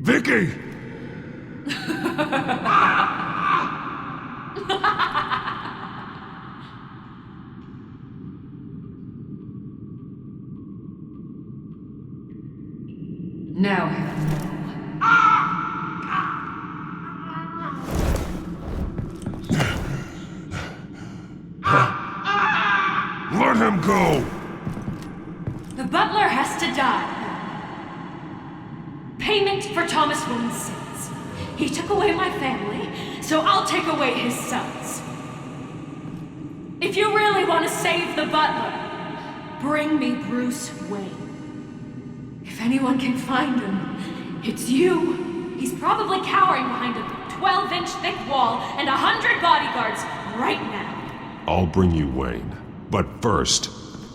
Vicky! Now, Let him go! the butler has to die. Payment for Thomas Wayne's sins. He took away my family, so I'll take away his sons. If you really want to save the butler, bring me Bruce Wayne. If anyone can find him, it's you. He's probably cowering behind a 12-inch thick wall and 100 bodyguards right now. I'll bring you Wayne. But first,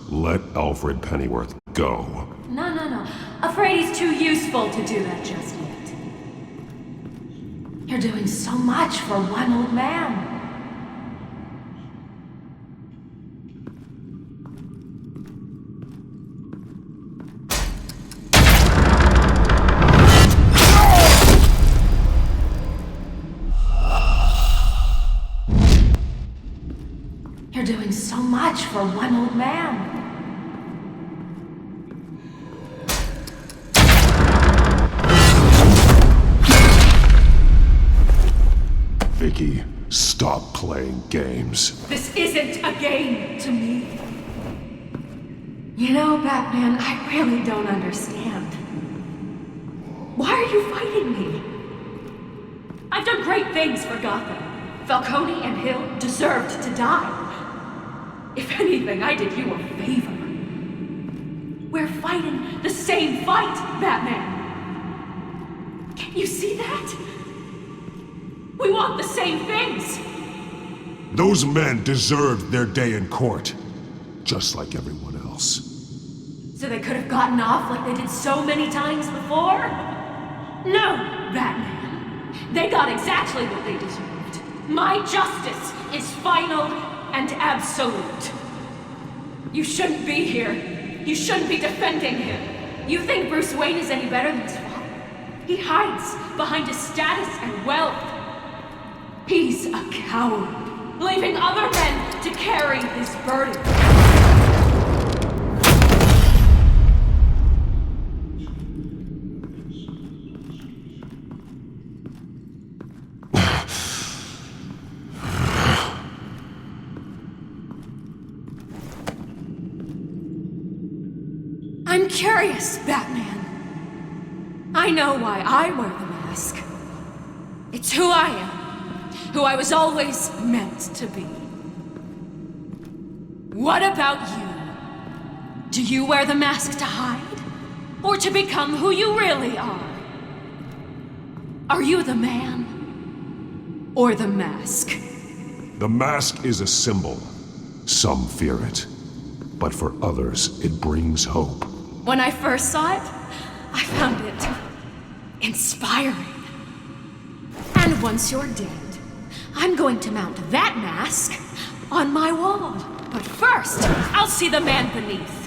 let Alfred Pennyworth go. No. Afraid he's too useful to do that just yet. You're doing so much for one old man. You're doing so much for one old man. Vicky, stop playing games. This isn't a game to me. You know, Batman, I really don't understand. Why are you fighting me? I've done great things for Gotham. Falcone and Hill deserved to die. If anything, I did you a favor. We're fighting the same fight, Batman. Can't you see that? We want the same things! Those men deserved their day in court, just like everyone else. So they could have gotten off like they did so many times before? No, Batman. They got exactly what they deserved. My justice is final and absolute. You shouldn't be here. You shouldn't be defending him. You think Bruce Wayne is any better than his father? He hides behind his status and wealth. He's a coward, leaving other men to carry his burden. I'm curious, Batman. I know why I wear the mask. It's who I am. Who I was always meant to be. What about you? Do you wear the mask to hide? Or to become who you really are? Are you the man? Or the mask? The mask is a symbol. Some fear it. But for others, it brings hope. When I first saw it, I found it inspiring. And once you're dead, I'm going to mount that mask on my wall. But first, I'll see the man beneath.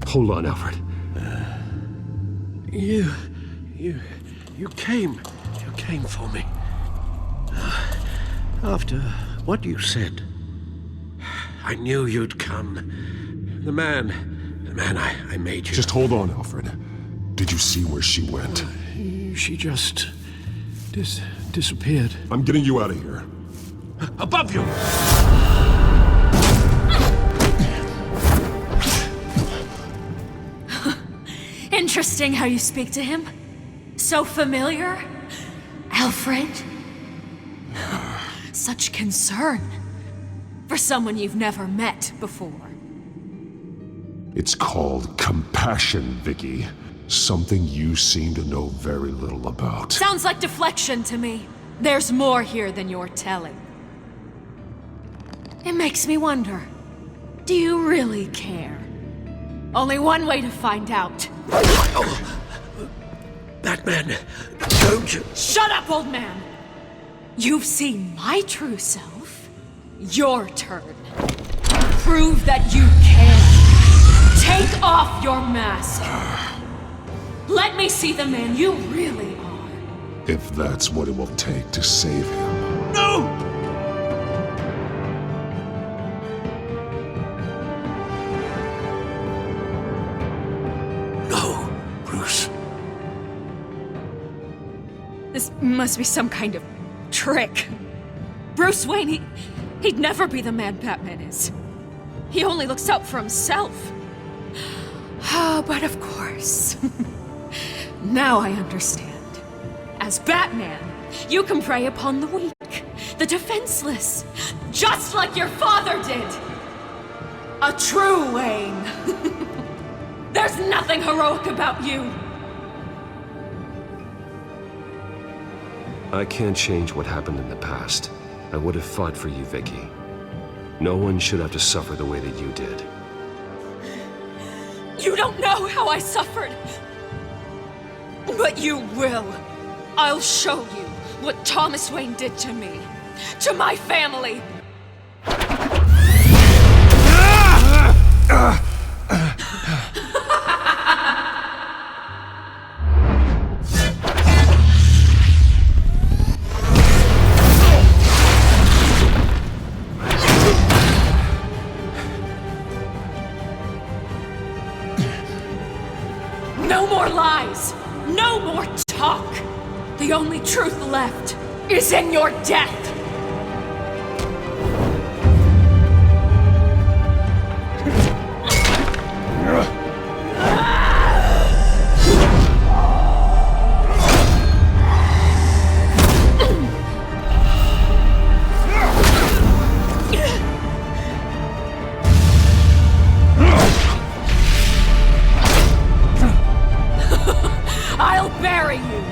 Hold on, Alfred. You came for me. After what you said, I knew you'd come. The man I made you. Just hold on, Alfred. Did you see where she went? She just... disappeared. I'm getting you out of here. Above you! Interesting how you speak to him. So familiar. Alfred. Such concern. For someone you've never met before. It's called compassion, Vicky. Something you seem to know very little about. Sounds like deflection to me. There's more here than you're telling. It makes me wonder. Do you really care? Only one way to find out. Oh, Batman, don't you... Shut up, old man! You've seen my true self. Your turn. Prove that you can. Take off your mask. Let me see the man you really are. If that's what it will take to save him. No! No, Bruce. This must be some kind of trick. Bruce Wayne, he'd never be the man Batman is. He only looks out for himself. But of course. Now I understand. As Batman, you can prey upon the weak, the defenseless, just like your father did. A true Wayne. There's nothing heroic about you. I can't change what happened in the past. I would have fought for you, Vicky. No one should have to suffer the way that you did. You don't know how I suffered. But you will. I'll show you what Thomas Wayne did to me. To my family. No more lies! No more talk! The only truth left is in your death! I'll bury you!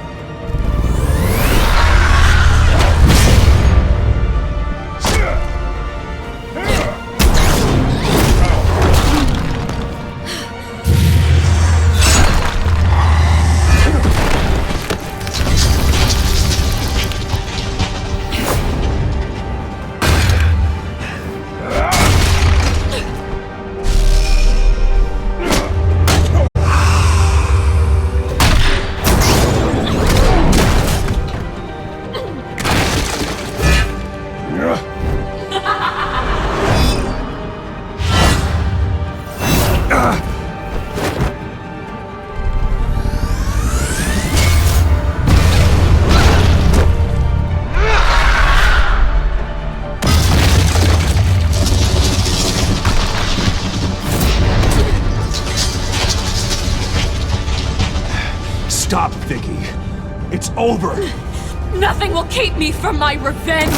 Stop, Vicky. It's over. Nothing will keep me from my revenge!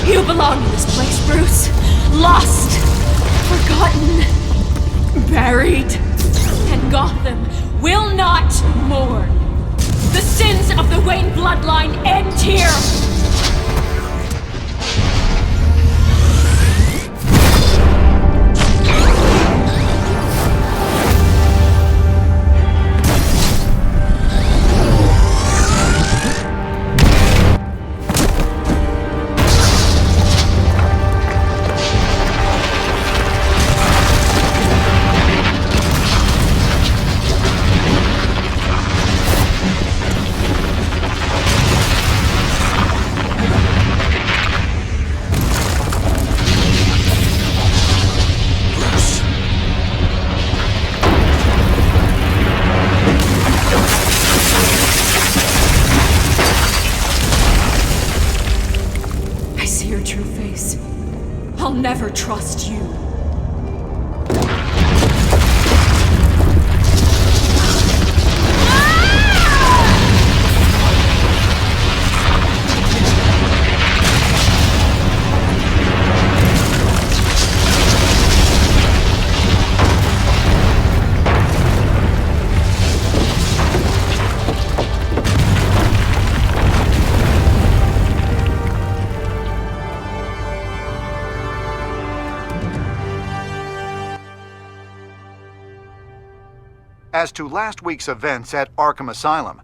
You belong in this place, Bruce. Lost, forgotten, buried. And Gotham will not mourn. The sins of the Wayne bloodline end here. I'll never trust you. As to last week's events at Arkham Asylum,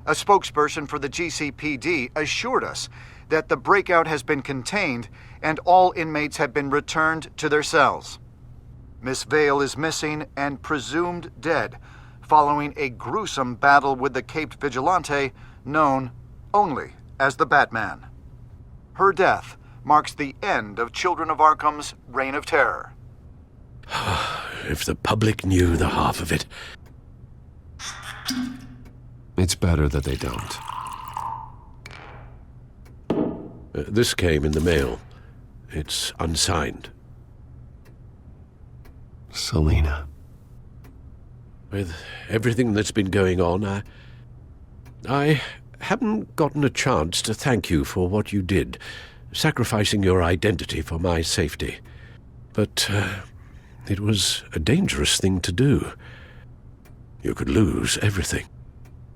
a spokesperson for the GCPD assured us that the breakout has been contained and all inmates have been returned to their cells. Miss Vale is missing and presumed dead following a gruesome battle with the caped vigilante known only as the Batman. Her death marks the end of Children of Arkham's reign of terror. If the public knew the half of it. It's better that they don't. This came in the mail. It's unsigned. Selina. With everything that's been going on, I haven't gotten a chance to thank you for what you did, sacrificing your identity for my safety. But it was a dangerous thing to do. You could lose everything.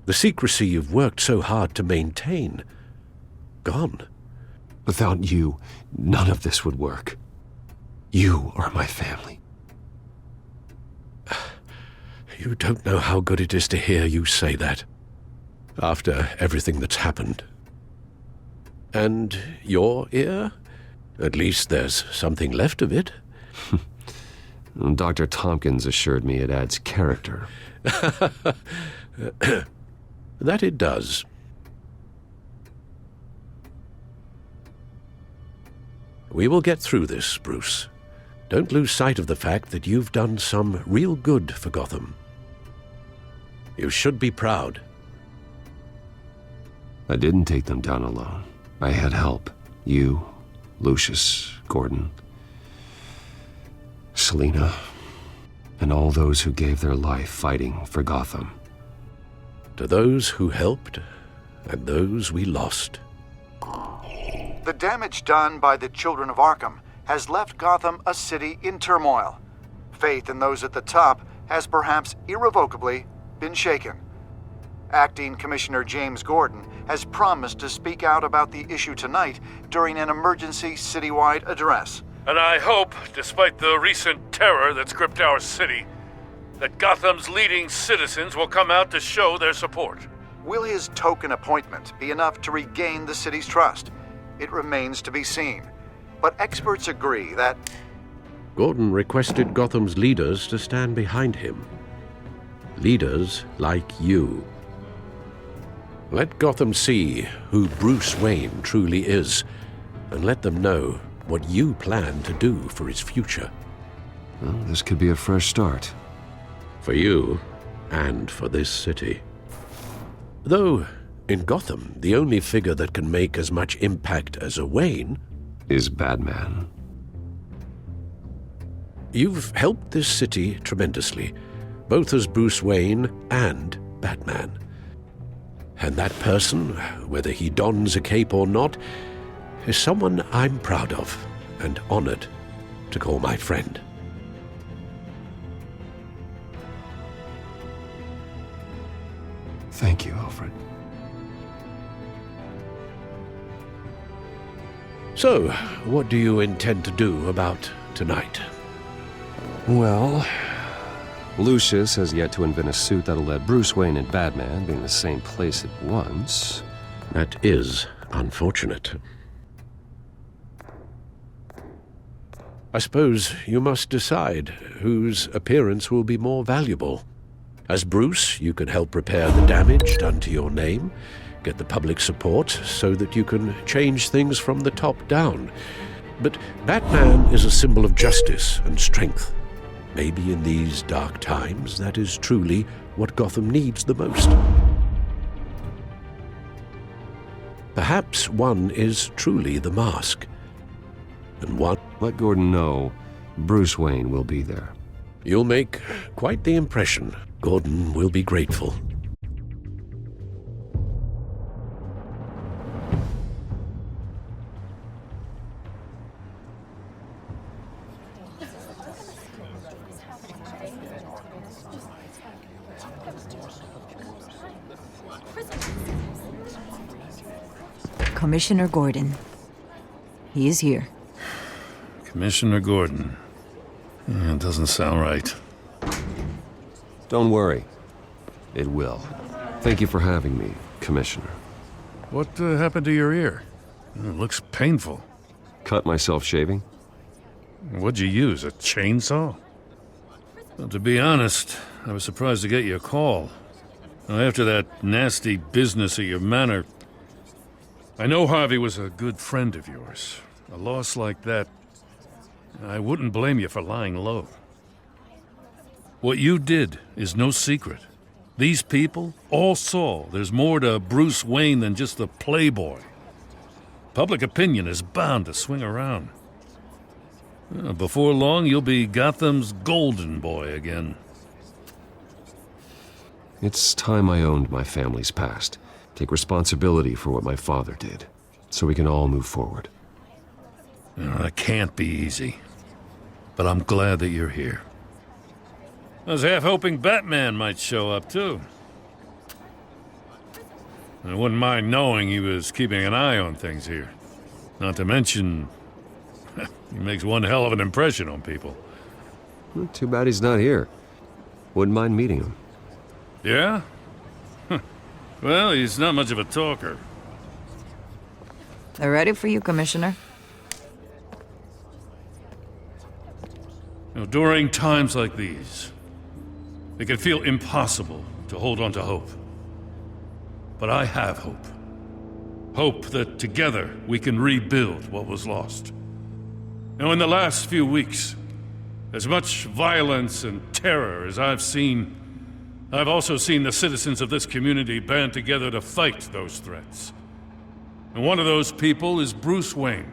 The secrecy you've worked so hard to maintain. Gone. Without you, none of this would work. You are my family. You don't know how good it is to hear you say that. After everything that's happened. And your ear? At least there's something left of it. Dr. Tompkins assured me it adds character. That it does. We will get through this, Bruce. Don't lose sight of the fact that you've done some real good for Gotham. You should be proud. I didn't take them down alone. I had help. You, Lucius, Gordon, Selina, and all those who gave their life fighting for Gotham. To those who helped, and those we lost. The damage done by the children of Arkham has left Gotham a city in turmoil. Faith in those at the top has perhaps irrevocably been shaken. Acting Commissioner James Gordon has promised to speak out about the issue tonight during an emergency citywide address. And I hope, despite the recent terror that's gripped our city, that Gotham's leading citizens will come out to show their support. Will his token appointment be enough to regain the city's trust? It remains to be seen. But experts agree that Gordon requested Gotham's leaders to stand behind him. Leaders like you. Let Gotham see who Bruce Wayne truly is, and let them know what you plan to do for his future. Well, this could be a fresh start. For you, and for this city. Though, in Gotham, the only figure that can make as much impact as a Wayne is Batman. You've helped this city tremendously, both as Bruce Wayne and Batman. And that person, whether he dons a cape or not, is someone I'm proud of and honored to call my friend. Thank you, Alfred. So, what do you intend to do about tonight? Well, Lucius has yet to invent a suit that'll let Bruce Wayne and Batman be in the same place at once. That is unfortunate. I suppose you must decide whose appearance will be more valuable. As Bruce, you can help repair the damage done to your name, get the public support so that you can change things from the top down. But Batman is a symbol of justice and strength. Maybe in these dark times, that is truly what Gotham needs the most. Perhaps one is truly the mask. And one... Let Gordon know Bruce Wayne will be there. You'll make quite the impression. Gordon will be grateful. Commissioner Gordon. He is here. Commissioner Gordon. It doesn't sound right. Don't worry. It will. Thank you for having me, Commissioner. What happened to your ear? It looks painful. Cut myself shaving? What'd you use, a chainsaw? Well, to be honest, I was surprised to get your call. Now, after that nasty business at your manor, I know Harvey was a good friend of yours. A loss like that, I wouldn't blame you for lying low. What you did is no secret. These people all saw there's more to Bruce Wayne than just the playboy. Public opinion is bound to swing around. Before long, you'll be Gotham's golden boy again. It's time I owned my family's past. Take responsibility for what my father did, so we can all move forward. That can't be easy. But I'm glad that you're here. I was half hoping Batman might show up, too. I wouldn't mind knowing he was keeping an eye on things here. Not to mention, he makes one hell of an impression on people. Too bad he's not here. Wouldn't mind meeting him. Yeah? Well, he's not much of a talker. They're ready for you, Commissioner. During times like these, it can feel impossible to hold on to hope. But I have hope. Hope that together we can rebuild what was lost. In the last few weeks, as much violence and terror as I've seen, I've also seen the citizens of this community band together to fight those threats. And one of those people is Bruce Wayne.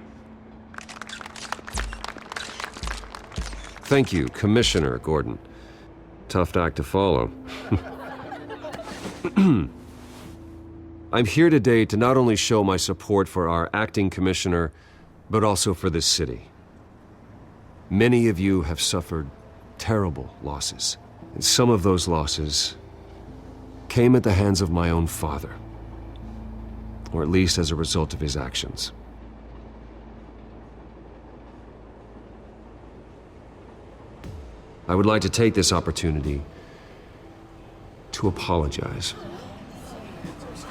Thank you, Commissioner Gordon. Tough act to follow. I'm here today to not only show my support for our acting commissioner, but also for this city. Many of you have suffered terrible losses, and some of those losses came at the hands of my own father, or at least as a result of his actions. I would like to take this opportunity to apologize,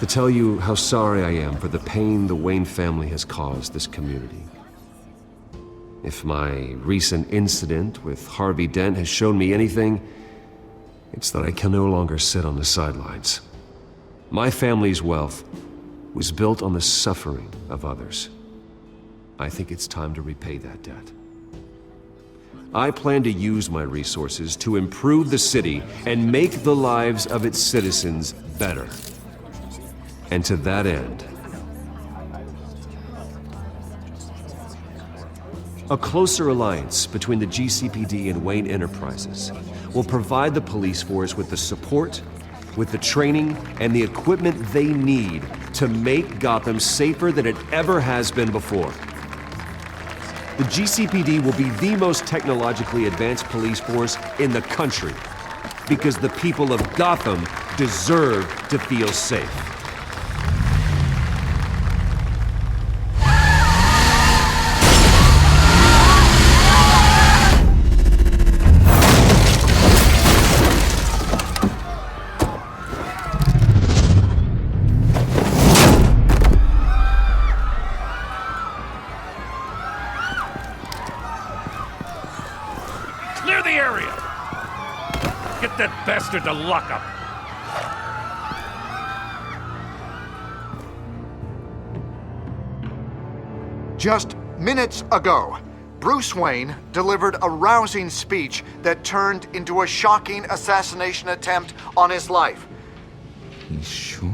to tell you how sorry I am for the pain the Wayne family has caused this community. If my recent incident with Harvey Dent has shown me anything, it's that I can no longer sit on the sidelines. My family's wealth was built on the suffering of others. I think it's time to repay that debt. I plan to use my resources to improve the city and make the lives of its citizens better. And to that end, a closer alliance between the GCPD and Wayne Enterprises will provide the police force with the support, with the training, and the equipment they need to make Gotham safer than it ever has been before. The GCPD will be the most technologically advanced police force in the country, because the people of Gotham deserve to feel safe. Clear the area! Get that bastard to lock up! Just minutes ago, Bruce Wayne delivered a rousing speech that turned into a shocking assassination attempt on his life. He sure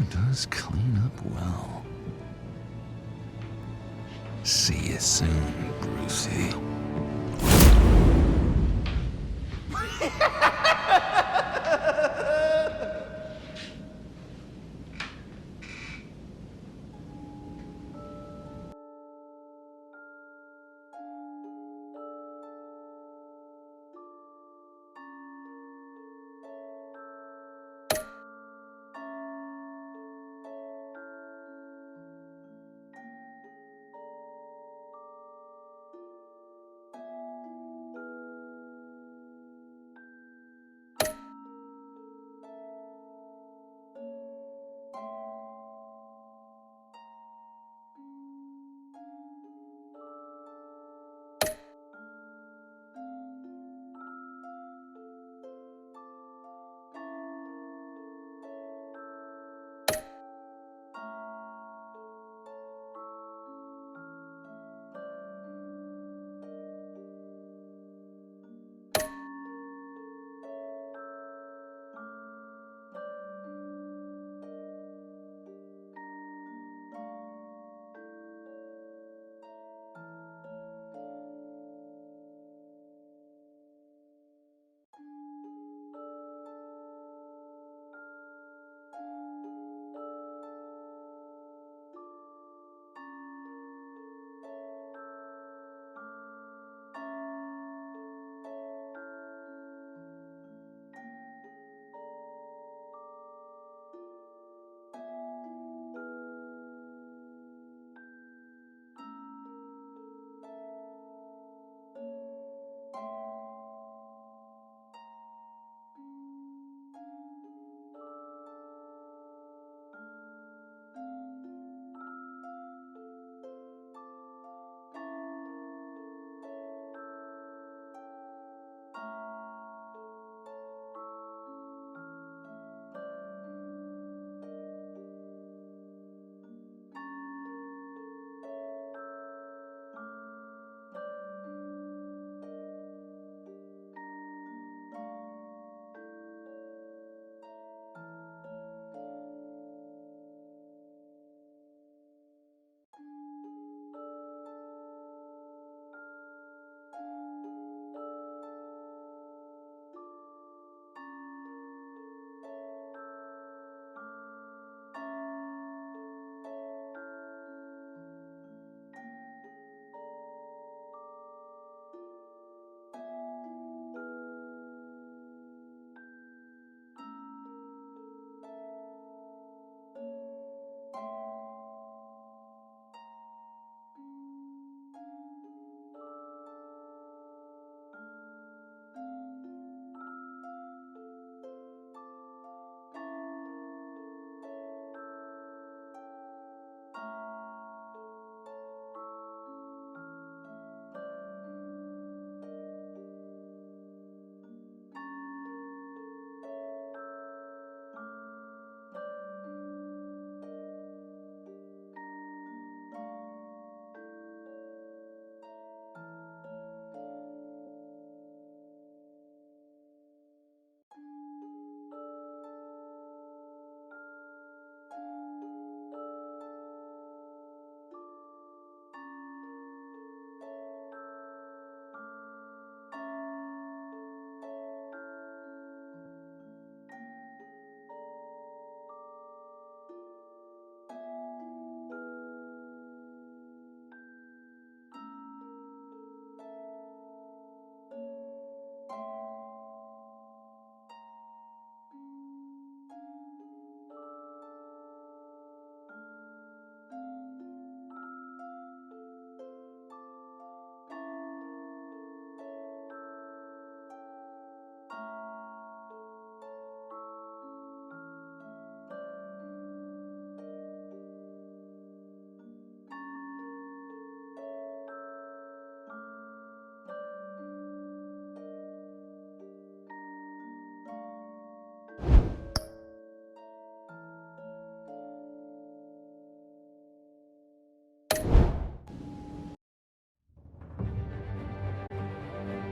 does clean up well. See you soon, Brucey.